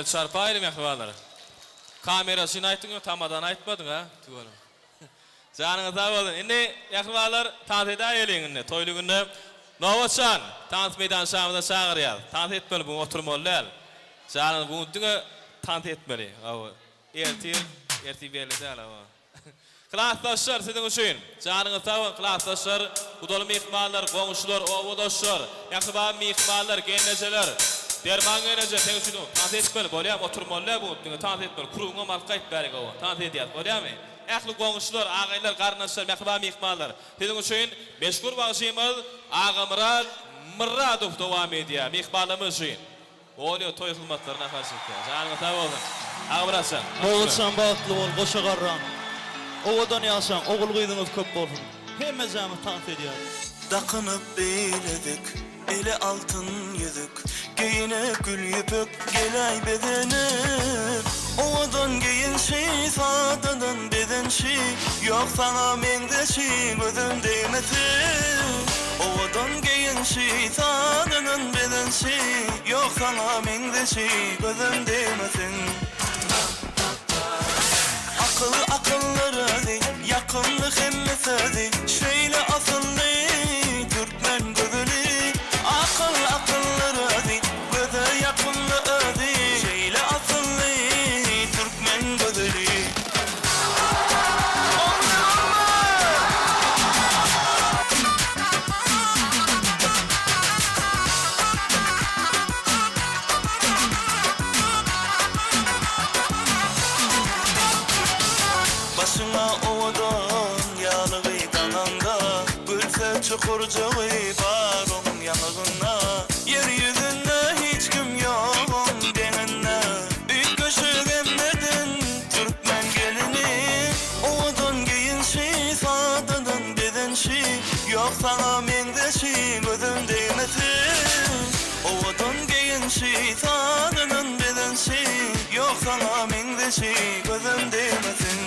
El çarpaylı mehribalar. Kamerasını aytdın mı? Tamadan aytmadın ha? Tuğalım. Canınız sağ olun. Indi mehribalar tanıtıda eyleyin. Toylu günü Novatsan tanıt meydan şamında çağırıyor. Tanıt etmeli bu oturmalı. Canınız bu düğü tanıt etmeli. Erti belli değil ama. Klassdaşlar sizin üçün. Canınız sağ olun klassdaşlar. Udalı mihmanlar, qoňuşlar, owadoşlar, ýa-da mihmanlar, gençler. Derman gençler sen üçün tanıt etmeli. Bolýar oturmalı bu düğü tanıt etmeli. Kuruňa malqayt berek o. Tanıt edýär. Bolýarmy? Ähli qoňuşlar, agylar, garnaşlar, mehriba mihmanlar. Sizin üçün meşgul bagşymyz Ağa Mıradov dowam edýär. Mihmanlarymyz üçün. Olýar toý hyzmatlaryna haşytdy. Canыңyz sağ bolsun. Ağa Mıradsan. Oğulsan bagtly bol, goşa garran. Owadan ýaşaň, ogul gyzyňyz köp bolsun. Hemme jamy tanıt edýär. Dakınıp beyledik ele altın yüzük Giyine gül yüpük gelay bedeni Ovadan giyin şey sadadan beden şey Yok sana mende şey gözüm değmesin Ovadan giyin şey sadadan beden şey Yok sana mende şey gözüm değmesin Akılları değil, yakınlık emmesi değil Şöyle asıllı, Türkmen gözü akılları değil, göze yakınlığı değil Şöyle asıllı, Türkmen gözü Başına ovadan yalığı dananda Gülse çukurcağı var onun yanığına Yeryüzünde hiç kim yok denine Büyük köşük emredin Türkmen gelini Ovadan giyin şey sadadan beden şey Yok sana mende şey gözüm değmesin Ovadan giyin şey sadadan beden şey Yok sana mende şey gözüm değmesin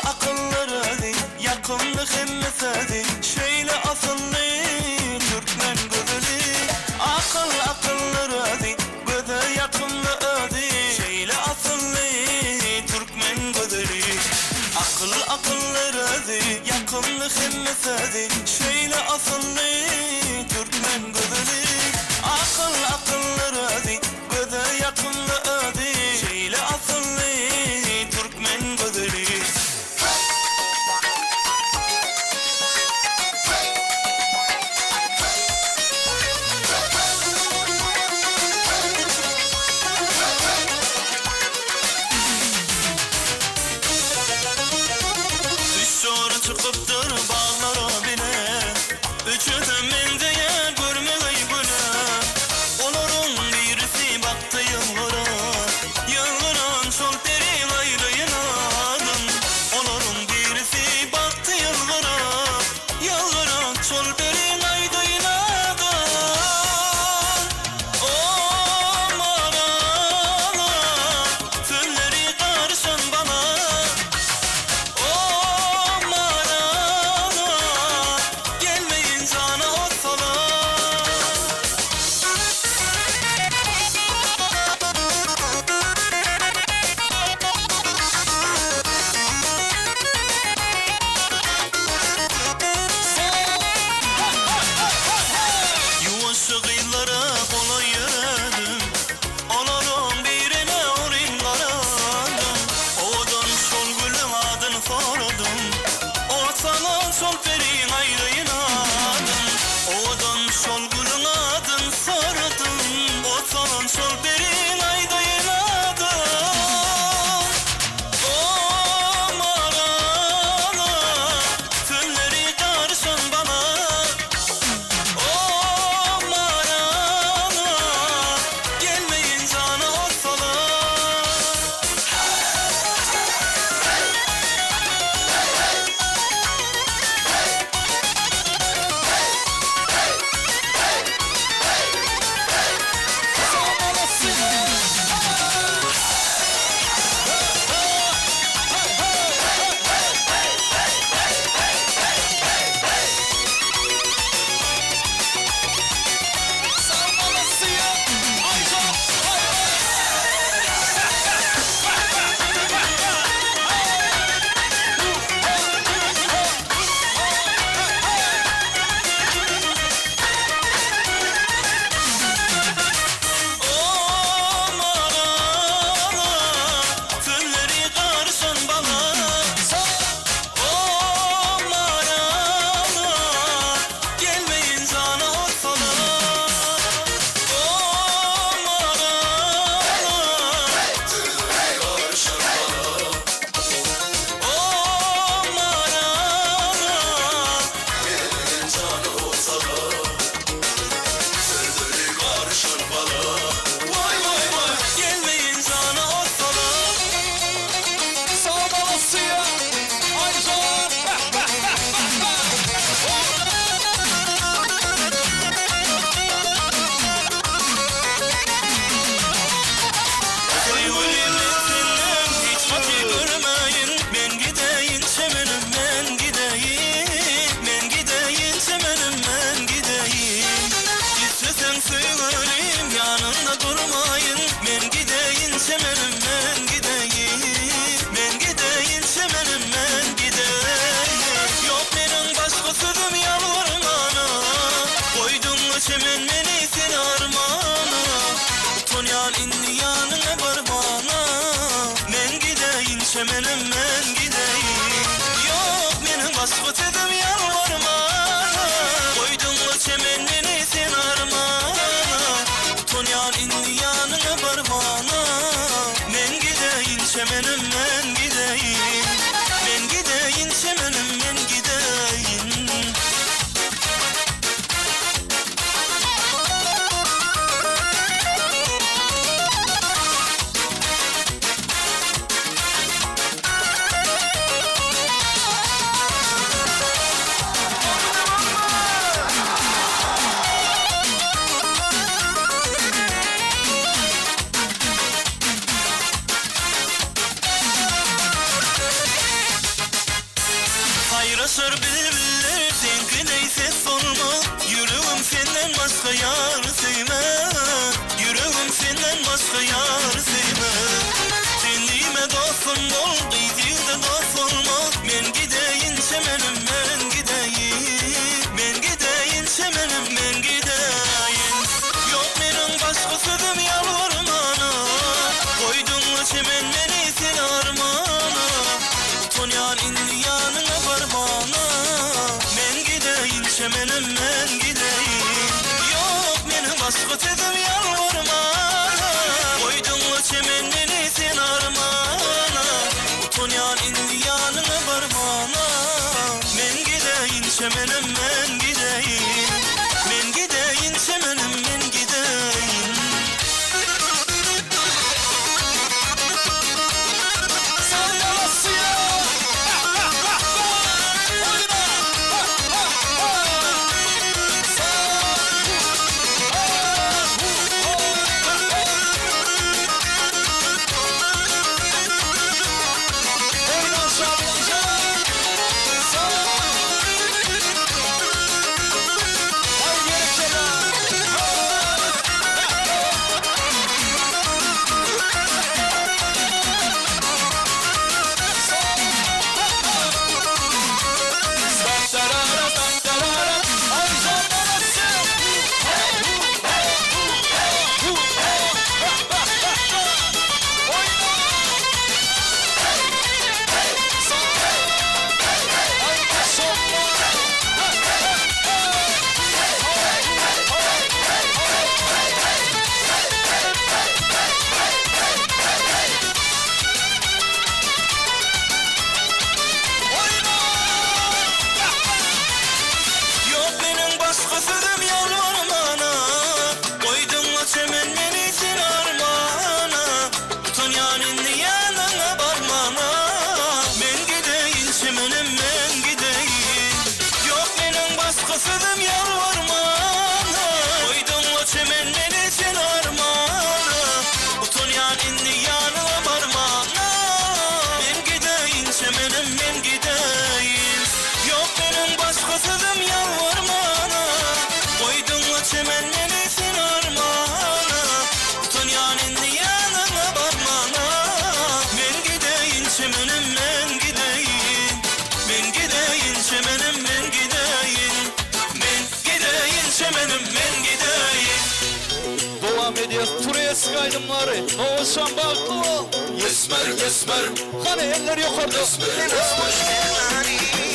Akılları değil, yakınlık emmesi değil Şöyle asıllı, Türkmen gözü akılları değil, göze yakınlığı değil Şöyle asıllı, Türkmen gözü akılları değil, yakınlık emmesi değil Şöyle asıllı, Türkmen gözü akılları değil, göze yakınlığı değil Şöyle asıllı, Türkmen gözü Çıkıptır bağlara bile canı olsa da Serdeli karışır bana Vay vay vay Gelmeyin canı olsa da Sağ olasıya. Aycan. Hiç acı görmeyin Men gideyim semenim men gideyim Men gideyim semenim men gideyim İstesen söylerim yanında durmayın Men gideyim semenim men gideyim Men gideyim semenim men gideyim Yok benim başka sözüm yalvarmana Koydun çemen beni sen armana Tonyan indi yanına barmana Men gideyim çemenim men gideyim Yok benim başka sözüm yalvarmana Koydun çemen beni sen armana Tonyan indi yanına barmana Men gideyim çemenim men gideyim Men gideyim çemenim men gideyim Hayraşır bülbüller seninki neyse sorma Yüreğim senden başka yar sevme Yüreğim senden başka yar sevme Kendime dostum ol kıydığı dost olma Men gideyim semenim men gideyim Men gideyim semenim men gideyim Yok benim başka sözüm yalvarmana Koydun çemen beni sen armana Tonyan indi yanına varmana Men gideyim çemenim men gideyim Yok benim başka sözüm yalvarmana Koydun çemen beni sen armana Tonyan indi yanına varmana Men gideyim çemenim men gideyim Men gideyim çemenim men gideyim Sağ olasıya. Yok benim başka sözüm yalvarmana Koydun çemen beni sen armana Tonyan indi yanına barmana Men gideyim çemenim men gideyim Yok benim başka sözüm yalvarmana Koydun çemen beni sen armana Tonyan indi yanına barmana Men gideyim çemenim men gideyim Yok benim başka sözüm yalvarmana Koydun çemen beni sen armana Tonyan indi yanına barmana Men gideyim çemenim men gideyim Men gideyim çemenim men gideyim Men gideyim çemenim men gideyim Devam ediyoruz. Turaya sıkaydımları. Oğuzhan baktı o. Yesmer yesmer Hani eller yukarıda. Yesmer yesmer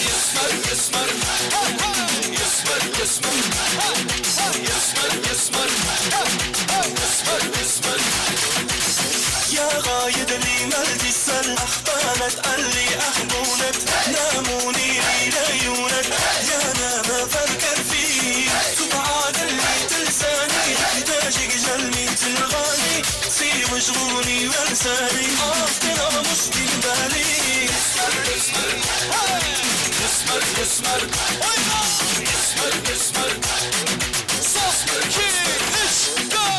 Yesmer yesmer Yesmer yesmer Yesmer yesmer يا غايد لي ملتسل أخبانت قلي أخبونت ناموني لي ليونت يا نام فركت esmer. Oyna. Esmer, esmer. Sos, 2, 3, 4.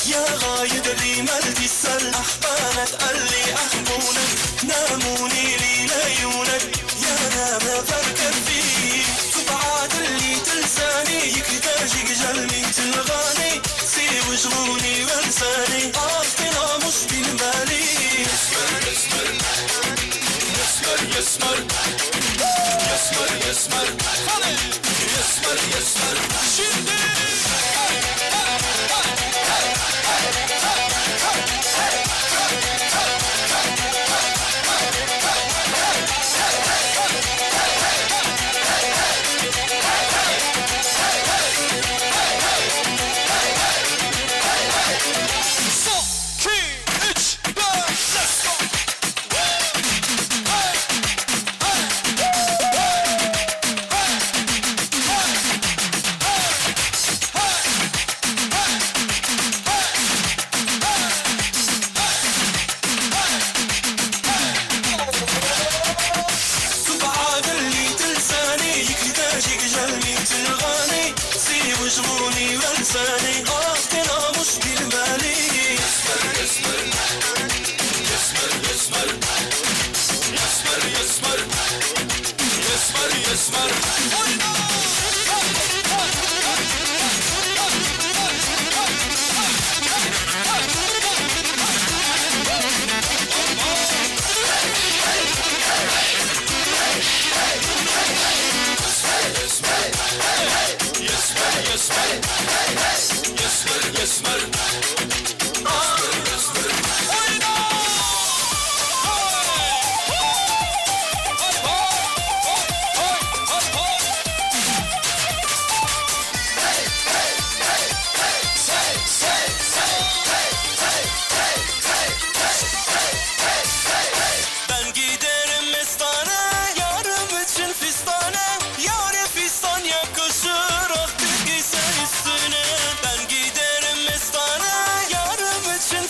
يا غايد الرمال تسأل أحبانك قال لي أحبونك ناموني لي ليونك يا نام فركب فيه تبعاد اللي تلساني يكتاجك جلمي تلغاني سيب جنوني ولساني عارفنا مش بالبالي Esmer, esmer. Esmer, esmer. Esmer, esmer. Hadi. Esmer, esmer. Şimdi. Son, 2, 3, 4, let's go. تبعاد اللي تلساني يكتاجك جلمي تلغاني سيب جنوني ولساني عارفنا مش بالبالي Esmer, esmer. Esmer, esmer. Esmer, esmer. Esmer, esmer. Oyna. Esmer, esmer. Ben giderim mestane yarım için fistane yare fistan yakışır ah bir giysen üstüne ben giderim mestane yarım için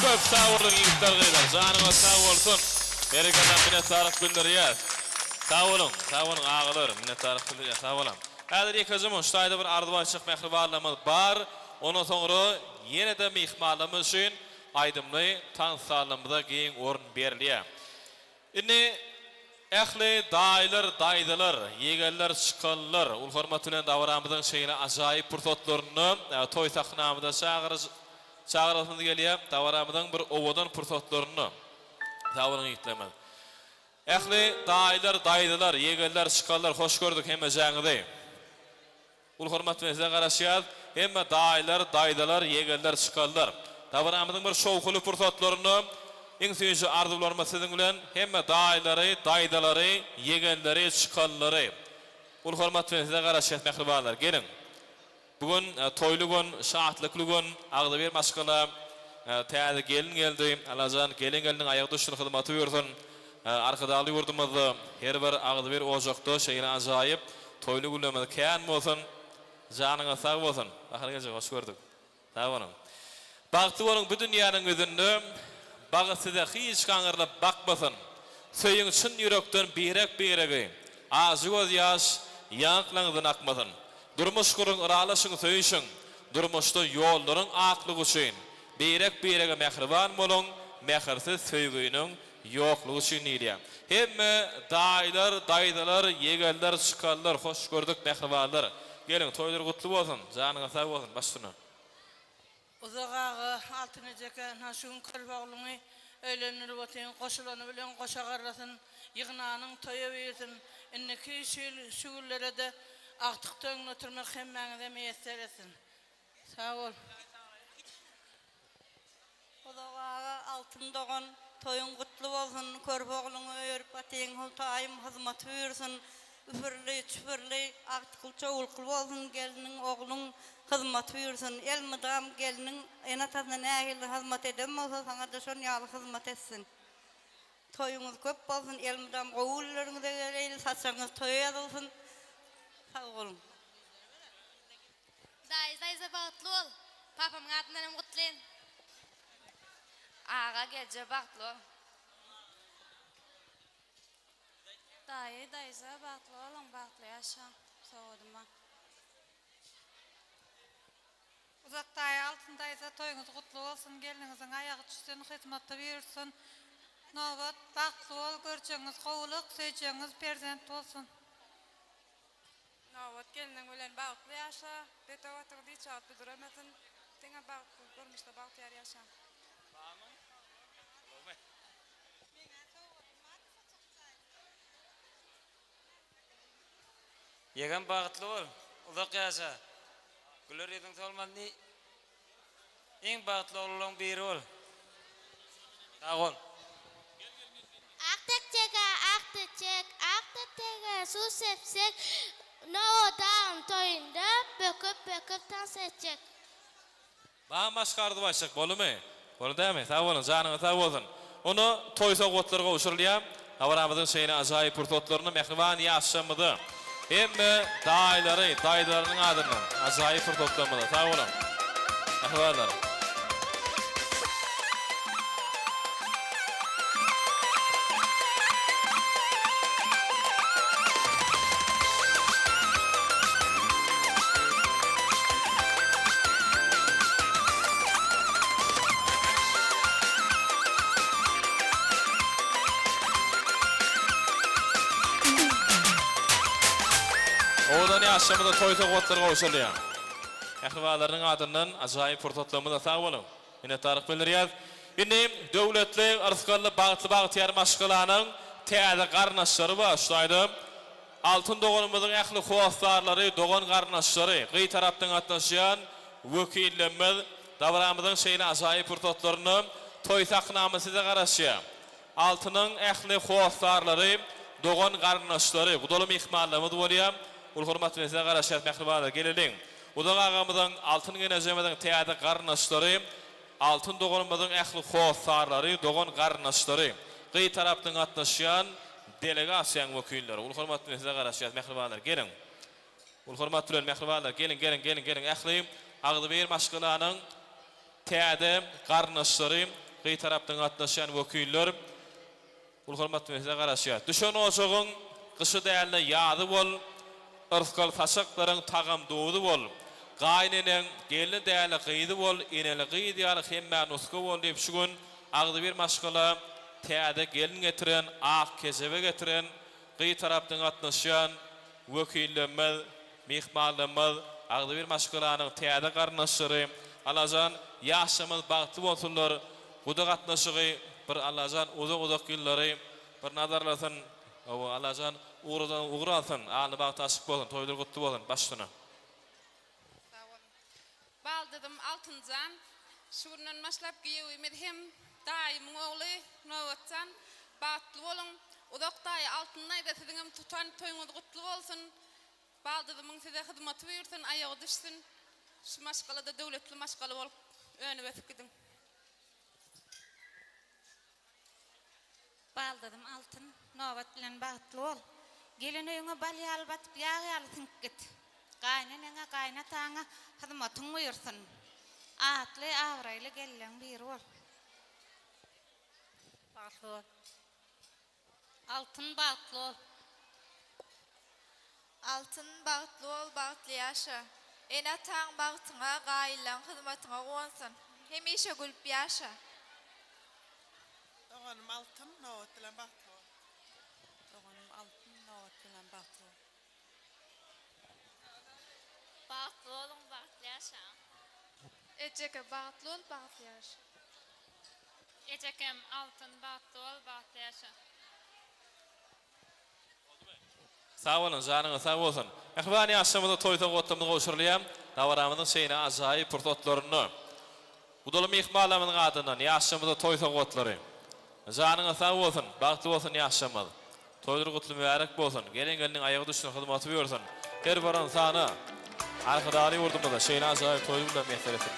Köp sağ olun iyilikler geyler. Canıma sağ olsun. Berikadan minnettarlık bildirýär. Sağ olun ağalar. Minnettarlyk bildirýär. Sağ olun. Häzir ekazym şaýda bir ardybaşyk mehribanlymyz bar. Ondan soňra ýene-de mehmanlarymyz üçin aýdymly taň salymyda giň orun berilýär. Indi Ähli daylar, daydalar, yegeller, çıkallar, ul hormat bilen davaramyzyň şeýle ajaýyp pursatlaryny toý sahnamyda çağırasynda gelýär. Davaramyzyň bir owadan pursatlaryny tawaryň ýitlemez. Ähli daylar, daydalar, yegeller, çıkallar, hoş gördük hemme jaňydy. Ul hormat bilen size garaşýar, hemme daylar, daydalar, yegeller, çıkallar. Davaramyzyň bir şowkuly pursatlaryny iň süýünçi arzularma siziň bilen hemme daýlary, daýdalary, yegenleri, çıkallary. Ul hormat bilen size garaşýar mehribanlar. Gelin. Bugün toýly gün, şahatlykly gün, agdy bir maşgala täze gelin geldi. Alajan gelin geldiň aýagy düşüň hyzmaty bersin. Arkadaly ýurdumyzda her bir agdy bir ojakda şeýle ajaýyp toýly günlemede kän bolsun. Janyňa sag bolsun. Ahirge hoş gördük. Sag bolun. Bagty bolan bu dünýäniň özünde baga size hiç kaňyrlap bakmasın. Söýüň çyn ýürekden birek-biregi. Azy göz ýaş ýaklaňyzdan akmasyn. Durmuş gurun ıralaşyň söýüşiň. Durmuşda ýollaryň aklygy üçin. Birek-birege mehriban bolun, mehirsiz söýgüniň ýoklugy üçin ýa. Hemme daýlar, daýdalar, yegeller, çıkallar, hoş gördük mehribanlar. Gelin toýlar gutly bolsun, janyňa sag bolsun, başsyna. Uzağa altına jeken haşun kılbağlığı öğlenir botin koşulanı bilen koşa garlasın yığnanın toya versin inneki şugullere de aktıktan oturmak hemmeğine meyeser etsin. Sağ ol. Uzağa altın doğan toyun kutlu olsun körbağlığını örüp ateyin hultayım hizmet versin üfürlü çüfürlü aktıkılça ulkul olsun gelinin oğlun hizmet buyursun. El mıdam gelinin enatazına nähili hizmet edem olsa sana da şon ýaly hizmet etsin. Toyuňyz köp bolsun, el mıdam gowullaryňyza geleýil, saçaňyz toýa ýazylsyn. Sag bolun. Dayza bagtly ol. Papamyň adyndan gutlaýyn. Aga gece bagtly ol. Dayza bagtly olun, bagtly ýaşa. Sowduma. Uzakday altındaysa toyunuz kutlu olsun, geliniňiziň aýagy düşsün, hyzmatda bersin. Nowat bagtly bol, görçeňiz gowulyk, söýçeňiz perzent bolsun. Nowat geliniň bilen bagtly ýaşa, betawatyrdy çat bidiremesin. Teňe bagtly görmüşde bagtly ýaşa. Yegen bagtly bol, uzak ýaşa. Güler ýüzüň solmandy. Iň bagtly olaryň biri bol. Sag ol. Aktekçek, su sepsek, nodan toyunda böküp dans etjek. Ba maşgardy başak bolumy? Bolu däme? Sag bolun, janyňa sag bolsun. Onu toy sowgatlarga uşurlýar. Habaramyzyň şeýle ajaýyp pursatlaryny mehriban ýaşamydy. Hemme daýlary, daýdalarynyň adyndan ajaýyp pursatlamydy. Sag bolun. Ahwalar. Odan ýaşamyda toy sowgatlarga uşurlýar. Ähwalarynyň adyndan ajaýyp pursatlamyda sag bolun. Ine taryk bildirýär. Indi döwletli aryskally bagty maşgalanyň täze garnaşlary başlaýdy. Altyn doganymyzyň ähli howastarlary, dogan garnaşlary, gyý tarapdan gatnaşýan wekillerimiz davaramyzyň şeýle ajaýyp pursatlaryny toy sahnamysyna garaşýar. Altynyň ähli howastarlary, dogan garnaşlary, budaly mehmanlarymyz bolýar. Ul hormat bilen size garaşýar mehribanlar geleliň. Uda agamyzyň altyn genejemeden täze garnaşlary, altyn doganymyzyň ähli howastarlary, dogan garnaşlary, gyý tarapdan gatnaşýan delegasiýaň wekilleri. Ul hormat bilen size garaşýar mehribanlar gelin. Ul hormat bilen mehribanlar gelin ähli agdy bir maşgalanyň täze garnaşlary, gyý tarapdan gatnaşýan wekiller. Ul hormat bilen size garaşýar. Düşen oşagyň gyşy däli ýady bol. Irskal taşaklaryň tagam doğdu bol. Gaýneniň gelini däli gyýdy bol, eneli gyýdy ýaly hemme nuska bol diýip şu gün agdy bir maşgala täze gelin getiren, ak kesebe getiren Qi tarapdan gatnaşýan wekillerimiz, mihmanlarymız, agdy bir maşgalanyň täze garnaşlary, alajan ýaşamyz bagty bolsunlar. Buda gatnaşygy bir alajan uzak ýyllary bir nazarlasyn, o alajan uğradan uğrasın, aly bagty aşyk bolsun, toýlar gutly bolsun, başlyna. Baldydım Altynjan. Şurundan başlap giýewimid hem daýym oğly Nowatjan. Bagtly bolun. Uzakdaý Altynnaýda siziň tutan toýuňyz gutly bolsun. Baldydymyň size hyzmaty buyursun, aýagy düşsün. Şu maşgalada döwletli maşgala bolup öňe besip gidin. Baldydım Altyn, Nowat bilen bagtly bol. Gelin öňe balýal batyp ýagy sink git. Gaýnanyňa gaýnataňa hyzmatyň buyursun. Atly awraýly gellen bir bol. Bagtly bol. Altyn bagtly bol. Altın bagtly bol, bagtly ýaşa. Ene taň bagtyňa, gaýlan hyzmatyňa gowunsun. Hemişe gülüp ýaşa. Oğlum Altın, Nowat bilen bagtly bol. Oğlum Altın, Nowat bilen bagtly bol. Bagtly bolun, bagtly ýaşa. Ejeke bagtly bol, bagtly ýaşa. Ejekem Altyn bagtly bol, bagtly ýaşa. Sağ olun, janyňyz sağ bolsun. Ähwani ýaşamyzda toýta gotlamyny goşurlaýam. Dawaramyzyň şeýle ajaýyp purtotlaryny. Budaly mihmanlarymyň adyndan ýaşamyzda toýta gotlary. Janyňyz sağ bolsun, bagtly bolsun ýaşamyz. Toýlar gutly mübarek bolsun. Gelen-geliniň aýagy düşsün, hyzmaty buyursun. Her baran sany arkadaly urdumda şeýle ajaýyp toýlar bilen meselesi.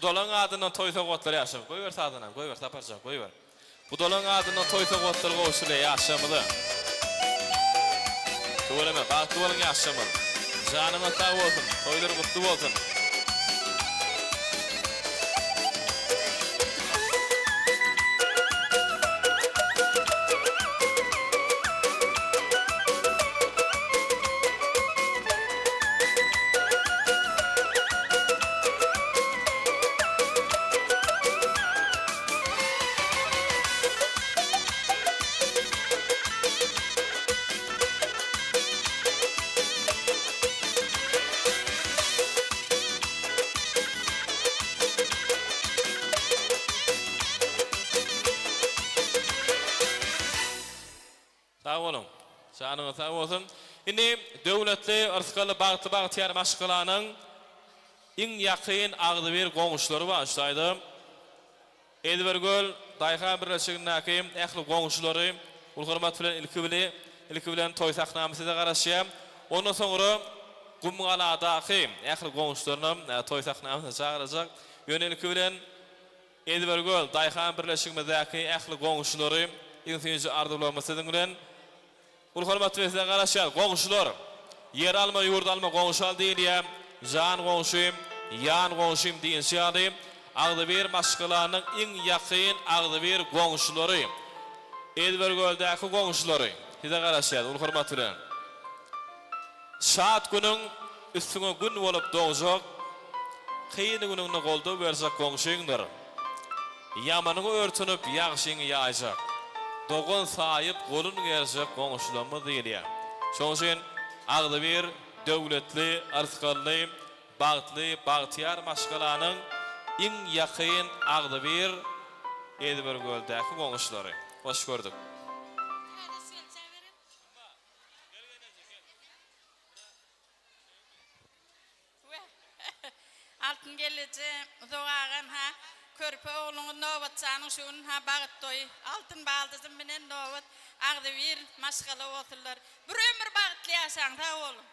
Budalan adyndan toýsa gotlary ýaşam. Goýber sadyna, goýber taparjak, goýber. Budalan adyndan toýsa gotlary goşuly ýaşamyzy. Töwereme, bagtly bolun ýaşamyz. Janyňyz sag bolsun, toýlar gutly bolsun. Sağ olun. Janyňyz sağ bolsun. Indi döwletli arskaly bagty maşgalanyň iň ýakyn agdy bir goňuşlary başlaýdy. Edbergöl daýhan birleşigindäki ähli goňuşlary ul hormat bilen ilki bilen toý sahnamysyna garaşýar. Ondan soňra Gumgaladaky ähli goňuşlaryny toý sahnamysyna çagyrajak. Ýönelki bilen Edbergöl daýhan birleşigindäki ähli goňuşlary iň synjy ardyblamasynyň bilen ul hormat bilen garaşýar. Goňuşlar yer alma, ýurt alma goňuşal diýilýär. Jan goňşym, ýan goňşym diýilýär. Agdy bir maşgalanyň iň ýakyn agdy bir goňuşlary. Edbergöldäki goňuşlary. Hize garaşýar, ul hormat bilen. Şat günüň üstüne gün bolup dogjak, kıyını günüňne golda berjek goňşyňdyr. Ýamanyň örtünüp ýagşyň ýaýjak. Dogon saýyp golun gerjek goňuşlamy diýilýär. Şoň üçin agdy bir döwletli, arskaly, bagtly, bagtyar maşgalanyň iň ýakyn agdy bir Edbergöldäki goňuşlary. Hoş gördük. Altyn gelece zogagan ha körpe oğluny Nowatjanyň şuň ha bagtly Altyn baldyzym bilen Nowat agdy bir maşgala bolsunlar. Bir ömür bagtly ýaşaň ta oğlum.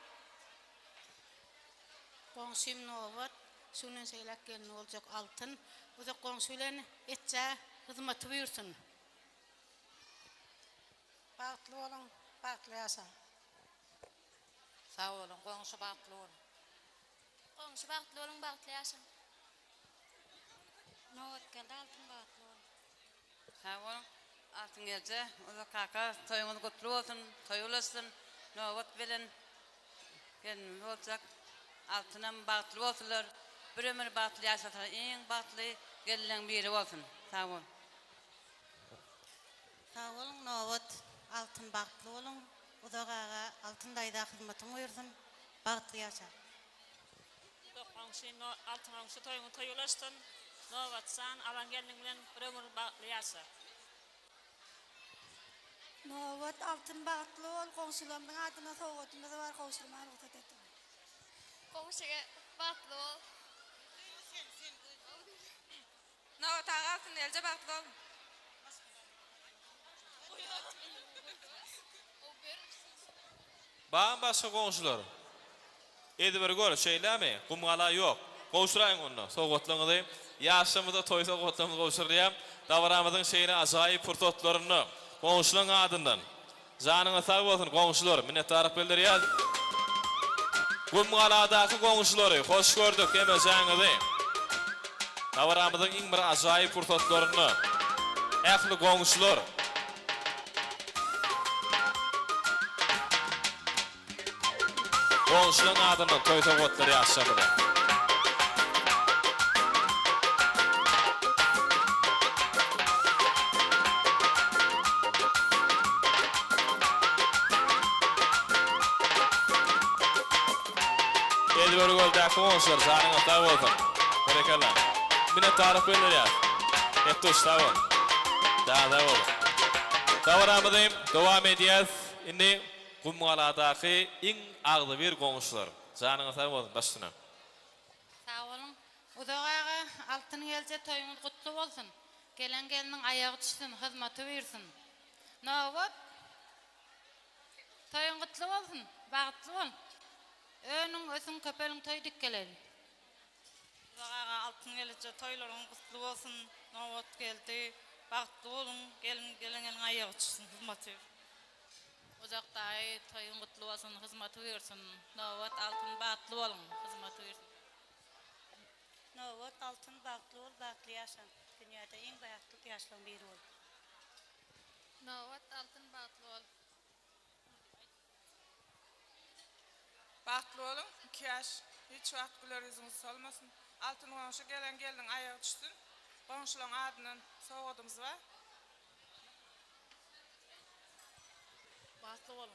Goňşym Nowat şuny seýlek gelin boljak Altyn. Uzak goňşy bilen etjä hyzmaty buyursun. Bagtly bolun, bagtly ýaşaň. Sağ olun, goňşy bagtly bolun. Goňşy bagtly bolun, bagtly ýaşaň. Nowat geldi Altyn bagtly bol. Sağ olun. Altın gelse, o da kaka toyunuz kutlu olsun, toy olasın. Novat bilen gelin olacak. Altınam bağıtlı olsunlar. Bir ömür bağıtlı yaşatır. En bağıtlı gelilen biri olsun. Sağ olun. Sağ olun, Novat. Altın bağıtlı olun. Udağa altın dayda hizmetin buyursun. Bağıtlı yaşa. Altın ağuşu toyunu toy olasın. Novatsan, alan gelin bilen bir ömür bağıtlı yaşa. Novat altın bağıtlı ol. Komşularımın adına soğutumuz var. Komşularıma ruhsat ettim. Komşuya bağıtlı ol. Novat ağa altın elce bağıtlı ol. Bağın başka komşular. Edi bir gör şeylemi, kumgala yok. Koşurayın onu, soğutluğunu. Yaşımızda toy soğutluğunu koşurayım. Davranımızın şeyini acayip fırsatlarını komşuların adından. Canına sağ olsun komşular, minnettarlık bildiriyor. Kumgaladaki komşuları hoş gördük emeceğinizi. Davranımızın en bir acayip fırsatlarını. Ehli komşular. Komşuların adından toy soğutları yaşamadı. Edibir göldäki komşular sarıňa sag bolsun. Berekeler. Mine tarif bildiriyor. Ettuş sag bol. Daha sag bol. Tavaramyzdym, dowam edýäs. Indi Kumgaladaky iň agly bir komşular. Sarıňa sag bolsun başyna. Sağ olun. Udağa altın gelse toyunuz kutlu olsun. Gelen gelinin ayağı düşsün, hizmeti buyursun. Novat. Toyun kutlu olsun, bağıtlı ol. Önün ösün köpelin toy dikkeleli. Udağa altın gelse toyların kutlu olsun. Novat geldi. Bağıtlı olun. Gelin ayağı düşsün, hizmeti. Uzaktay toyun kutlu olsun, hizmeti buyursun. Novat altın bağıtlı olun, hizmeti buyursun. Novat altın bağıtlı ol, bağıtlı yaşa. Dünyada en bağıtlı yaşlan biri ol. Novat altın bağıtlı ol. Bağıtlı olun. 2 yaş. Hiç vakit güler yüzünüz solmasın. Altın komşu gelin ayağı düşsün. Komşuların adından soğudumuz var. Bağıtlı olun.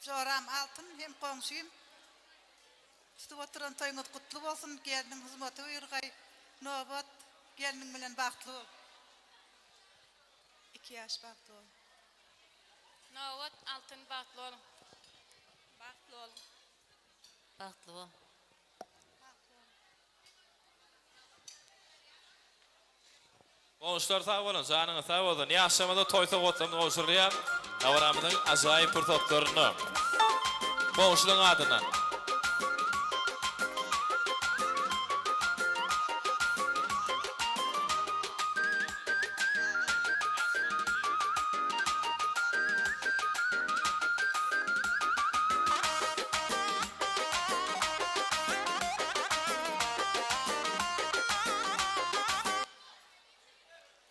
Joram altın hem komşuyum. Tutup oturan toyunuz kutlu olsun. Gelinin hizmeti buyurgay. Novat gelinin bilen bağıtlı ol. 2 yaş bağıtlı ol. Novat altın bağıtlı olun. Bağıtlı olun. Bağıtlı ol. Komşular sag bolun, janyňa sag bolsun. Ýaşamada toy soğutluğunu koşurýar. Davranymyzyň ajaýyp fırsatlaryny. Komşuların adından.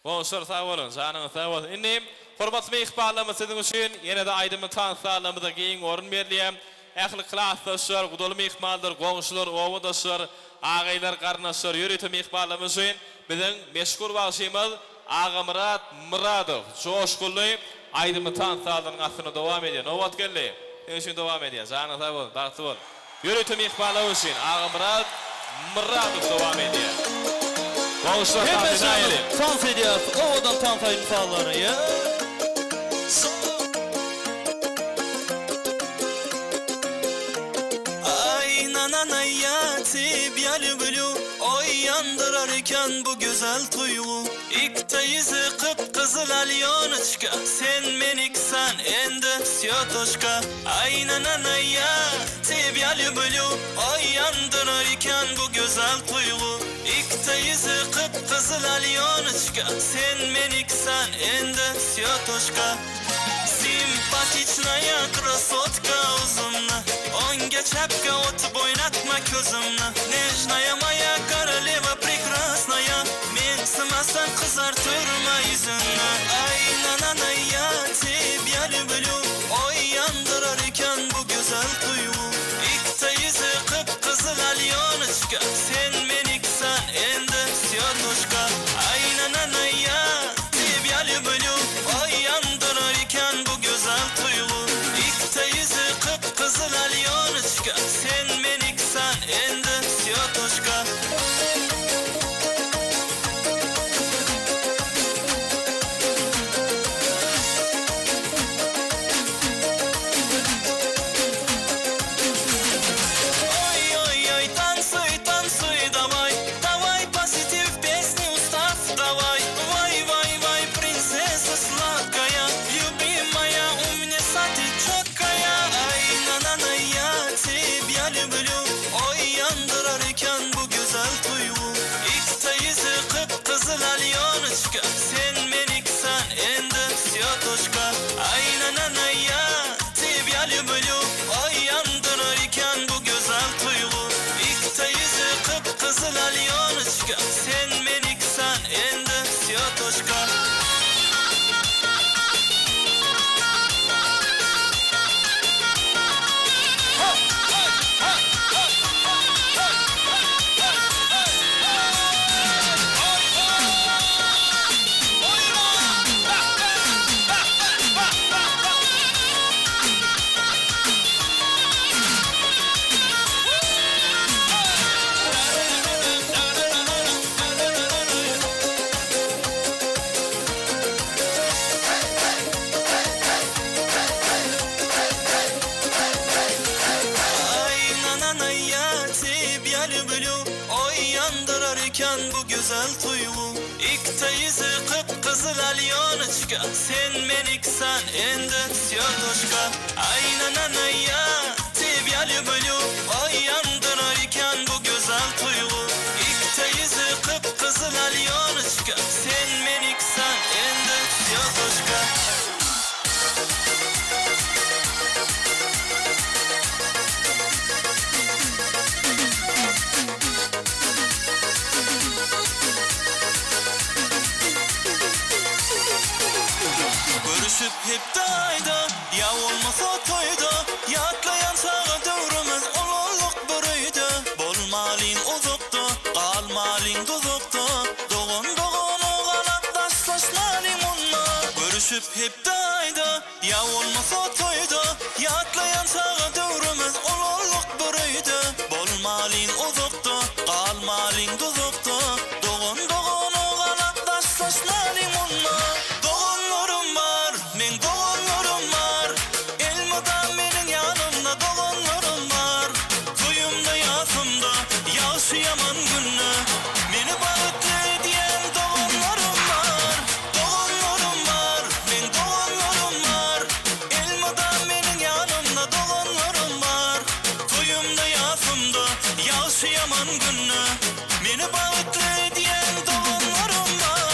Komşular sag bolun, janyňa sag bolsun. Indi hormatly mehmanlarymyz siziň üçin ýene-de aýdymy tanyslarlarymyza giň orun berilýär. Ähli klassdaşlar, gudaly mehmanlar, komşular, owadaşlar, agaýlar, garnaşlar, ýöretim mehmanlarymyz üçin biziň meşgul bagşymyz Ağa Muradov, joşguly aýdymy tanyslarlaryň asyna dowam edýär. Nowat geldi. Eşin dowam edýär. Janyňa sag bolun, bagty bol. Ýöretim mehmanlar üçin Ağa Muradov dowam edýär. Komşular tanysayly. Tans edýäs, owadan tansaýyn faallary ýa. Tip yalı bülü oy yandırarken bu güzel tuygu İkte yüzü kıpkızıl alyonuşka Sen meniksen ende syotoşka Aynanana ya tip yalı bülü oy yandırarken bu güzel tuygu İkte yüzü kıpkızıl alyonuşka Sen meniksen ende syotoşka Simpatičnaya krasotka uzumna Onga chapka otup oynatma közümna Nejnaya moya koroleva прекрасная Men sen kızartırma yüzünü. Ay nananay ya tebyalı bülü, oy yandırarken bu güzel duygu. İkta yüzü kıpkızıl alyonuşka, sen meniksen endi siyotuşka. Ay nananay ya tebyalı bülü, oy yandırarken bu güzel duygu. İkta yüzü kıpkızıl alyonuşka, sen meniksen endi siyotuşka. Sen meniksen endi siyotuşka. Ay nananay ya tebyalı bülü, oy yandırırken bu güzel duygu. İkta yüzü kıpkızıl alyonuşka, sen meniksen endi siyotuşka. Bu güzel duygu. İkta yüzü kıpkızıl alyonuşka, sen meniksen endi siyotuşka. Ay nananay ya tebyalı bülü, oy yandırarken bu güzel duygu. İkta yüzü kıpkızıl alyonuşka, sen meniksen endi siyotuşka. Görüşüp hep dayda, ya olmasa toyda. Yatlayan sağa dövrümüz olurluk buruydu. Bolmalin uzukta, kalmalin tuzukta. Doğun doğun oğalan taşlaşmalin onunla. Görüşüp hep dayda, ya olmasa toyda. Yatlayan sağa dövrümüz olurluk buruydu. Bolmalin uzukta, kalmalin tuzukta. Doğun doğun oğalan taşlaşmalin onunla. Yaman günü beni bağıtlı diyen doğumlarım var. Doğumlarım var, men doğumlarım var. Elmadan benim yanımda doğumlarım var. Toyumda yazımda yaşayaman günü beni bağıtlı diyen doğumlarım var.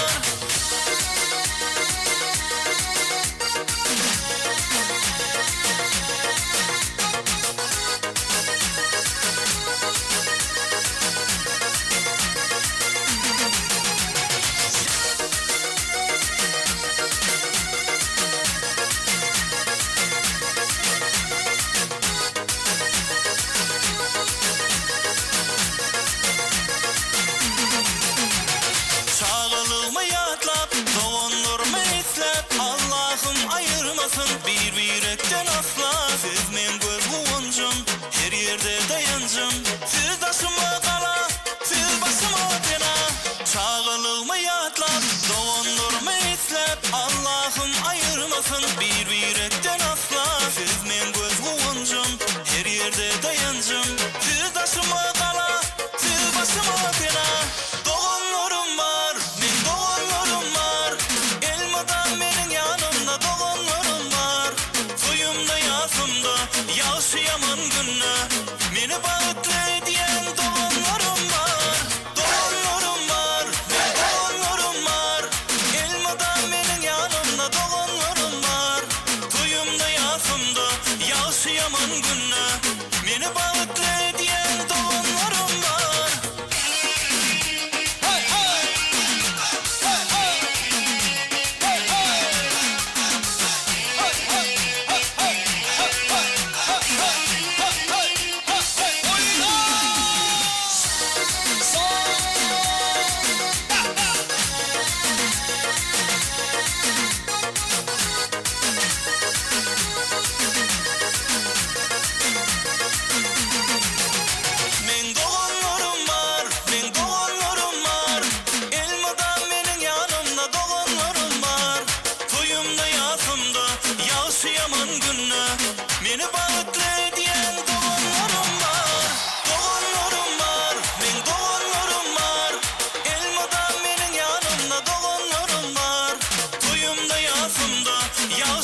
Bir yürekten asla sevmem göz kuvuncum. Her yerde dayancım. Siz taşıma kala, siz başıma tena. Çağılığımı yatlap, doğundurma islep. Allah'ım ayırmasın. Bir yürekten asla sevmem göz kuvuncum. Her yerde dayancım. Siz taşıma kala, siz başıma tena. Doğunlarım var, men doğunlarım var. Elmadan benim yanımda doğunlarım var.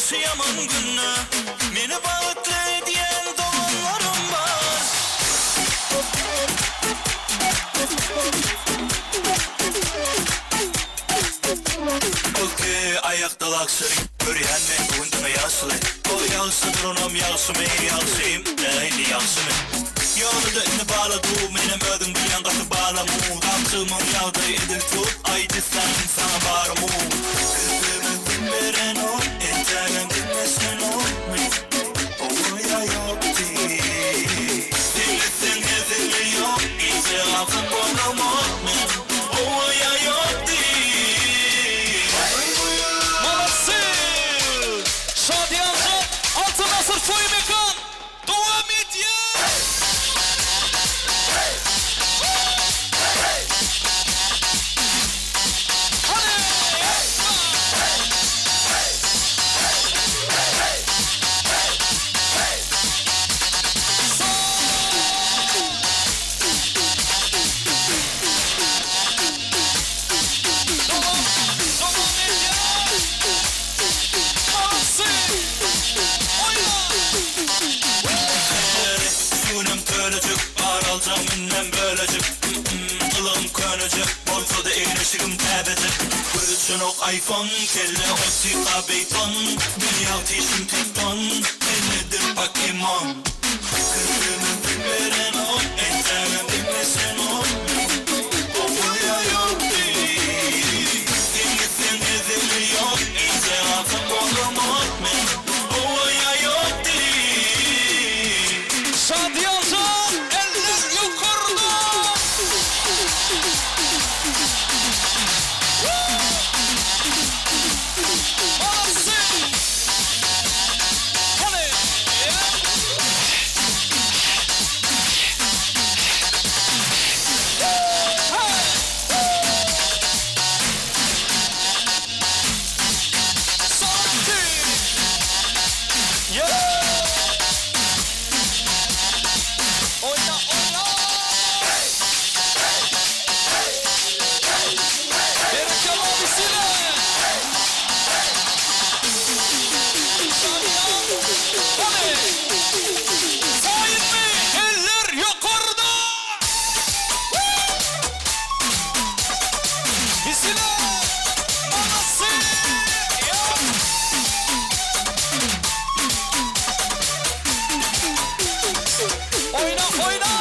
Yaşı yaman günü Meni bağıtlı diyen doğanlarım var Okey ayakta laksırı Görüyenme gündüme yaşlı O yağsı durunum yağsı mı yağsıyım Değilli yağsı mı Yolu da indi bağladı Menem ödüm duyan katı bağlamı Kaptığımın yağdı edil tut Aydı sen sana bağırımı Kızımı dinleren o Eteren dinlesin o Oğuya yok değil Dinlesin ezili yok İyice altın boynum o Oğuya yok değil Молодцы! Şadiyancı Altın Asır Soy Mekan devam ediyor. Suyunum könücük Aralcam minnem bölecek Ilım könücük Ortada eğleşikim tebecek Kırıçın ok iPhone Kelle otika beyton Dünya tişim tekton Elledir Pokemon Kızımın dinleren o Enterim dinlesin o Ovuya yok değil Dinlesin ezeli yok İyice altın boğdum o Ovuya yok değil Şadiyancı eller yukarıda. Молодцы! Hadi! Sanki! Oyna oyna! Berkel abisiyle! Hadi! Sayın Bey, eller yukarıda! Bizimle! Manası! Oyna oyna!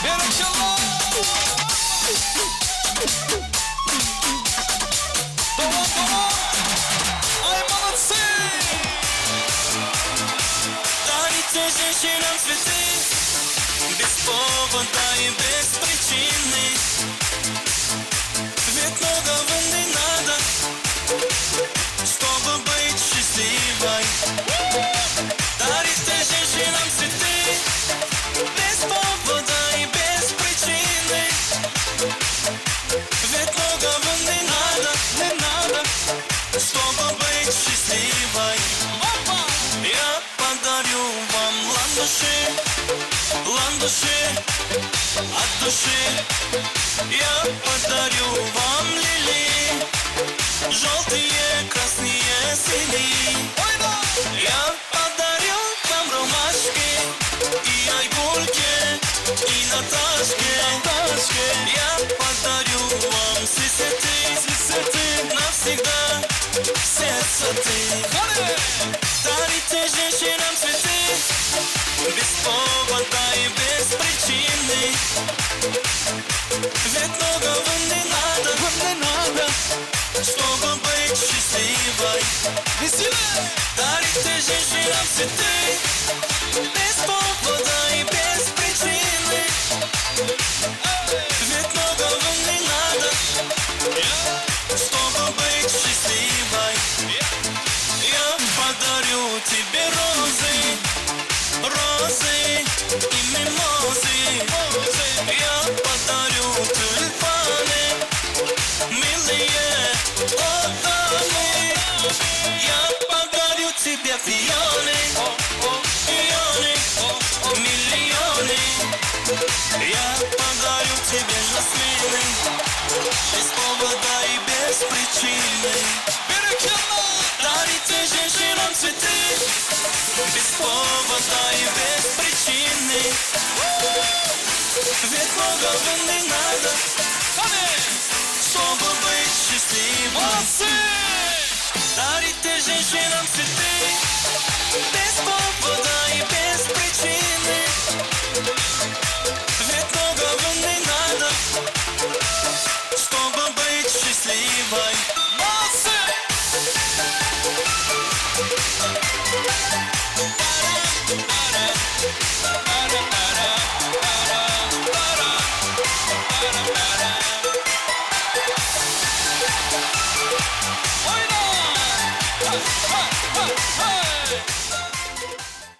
Berekallah! Devam! Ay молодцы! Дарите женщинам цветы Без повода и без причины Ведь многого не надо Чтобы быть счастливой Дарите женщинам цветы Без повода и без причины Ведь многого не надо Чтобы быть счастливой Я подарю вам ландыши от души Я подарю вам лилии Желтые, красные, синие Я подарю вам ромашки И айгульки, и Наташки Я подарю вам сисеты Навсегда сердце ты Дарите женщинам цветы Без повода и без причины Ведь многого не надо Чтобы быть счастливой Дарите женщинам цветы Без повода и без причины Ведь многого не надо Чтобы быть счастливой Я подарю тебе розы без причины. Дарите женщинам цветы без повода и без причины. Ведь многого не надо, чтобы быть счастливым. Дарите женщинам цветы без повода и без причины. Ведь многого не надо, чтобы быть счастливой. Oyna!